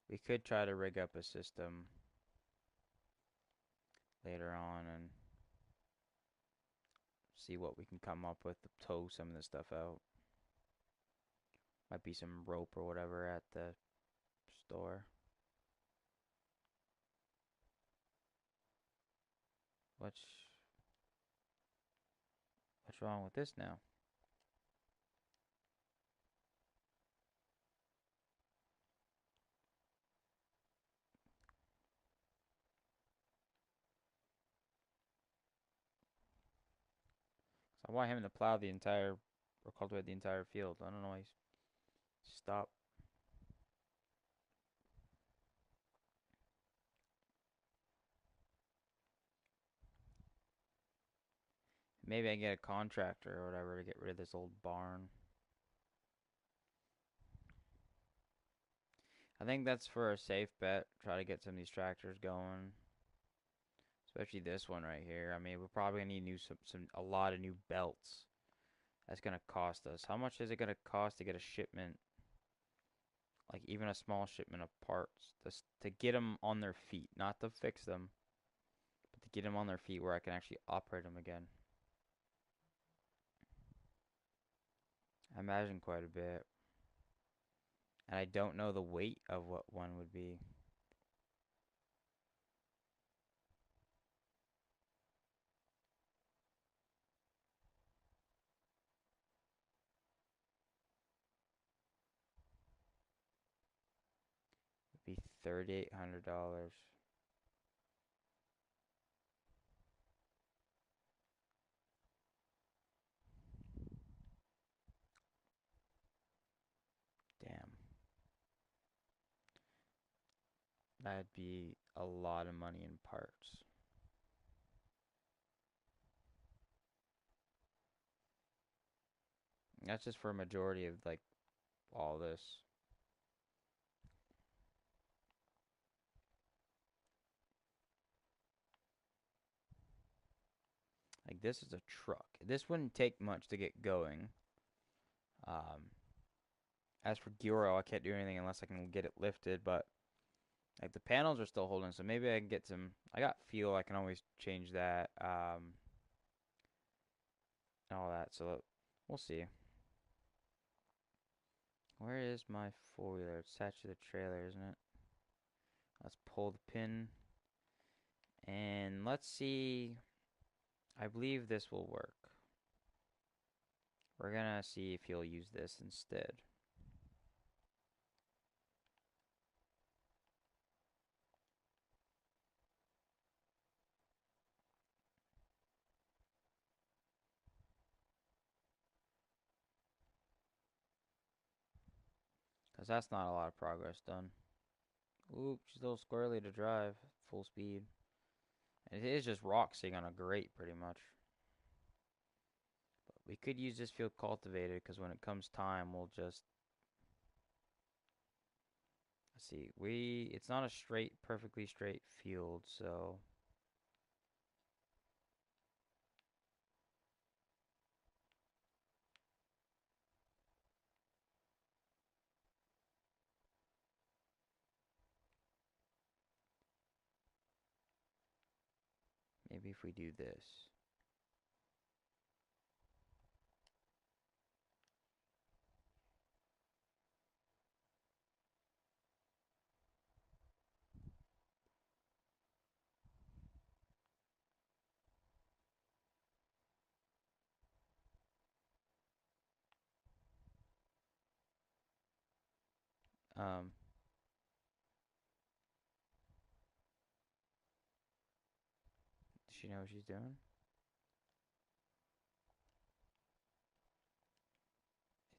We could try to rig up a system later on and see what we can come up with to tow some of this stuff out. Might be some rope or whatever at the store. What's what's wrong with this now? So I want him to plow the entire or cultivate the entire field. I don't know why he's stopped. Maybe I can get a contractor or whatever to get rid of this old barn. I think that's for a safe bet. Try to get some of these tractors going. Especially this one right here. I mean, we're probably gonna need a lot of new belts. That's gonna cost us. How much is it gonna cost to get a shipment? Like even a small shipment of parts, to get them on their feet, not to fix them, but to get them on their feet where I can actually operate them again. I imagine quite a bit. And I don't know the weight of what one would be. It'd be $3,800. Damn. That'd be a lot of money in parts. That's just for a majority of like all this. Like this is a truck. This wouldn't take much to get going. Um, as for gear oil, I can't do anything unless I can get it lifted, but like the panels are still holding, so maybe I can get some. I got fuel, I can always change that. And all that. So we'll see. Where is my four wheeler? It's attached to the trailer, isn't it? Let's pull the pin and let's see. I believe this will work. We're gonna see if he'll use this instead. Because that's not a lot of progress done. Oop, she's a little squirrely to drive. Full speed. It is just rock sitting on a grate, pretty much. But we could use this field cultivated, because when it comes time, we'll just... Let's see. It's not a straight, perfectly straight field, so... Maybe if we do this. Um, does she know what she's doing?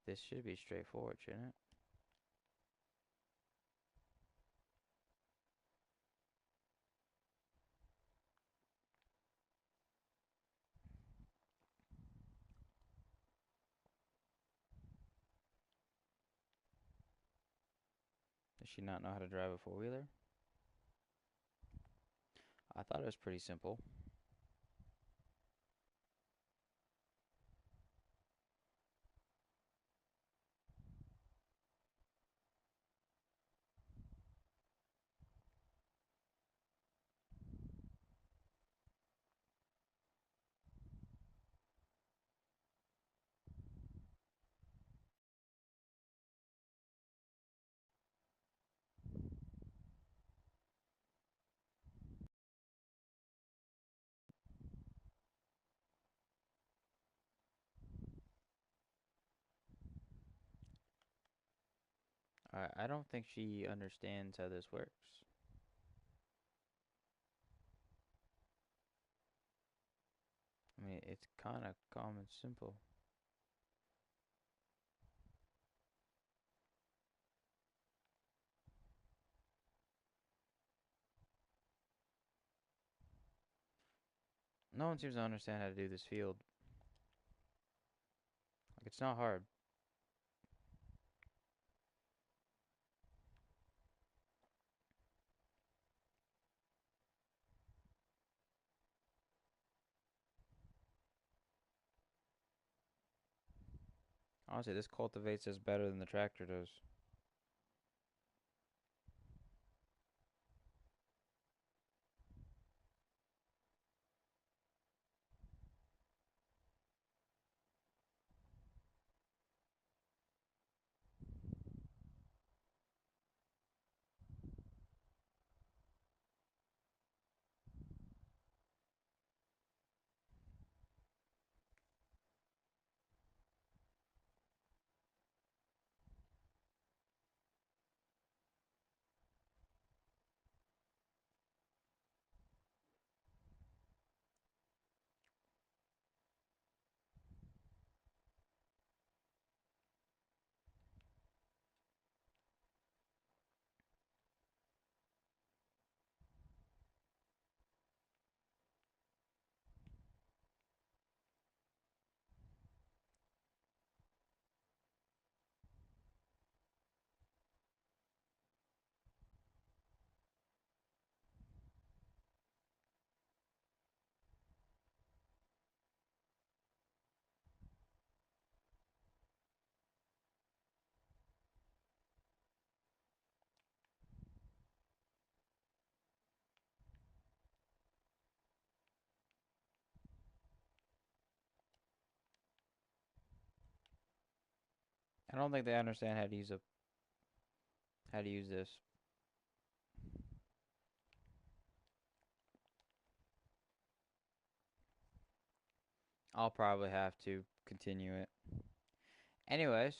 This should be straightforward, shouldn't it? Does she not know how to drive a four-wheeler? I thought it was pretty simple. I don't think she understands how this works. I mean, it's kind of common simple. No one seems to understand how to do this field. Like, it's not hard. Honestly, this cultivates this better than the tractor does. I don't think they understand how to use this. I'll probably have to continue it. Anyways,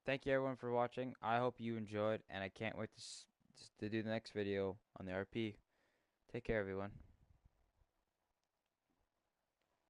thank you everyone for watching. I hope you enjoyed, and I can't wait to do the next video on the RP. Take care, everyone.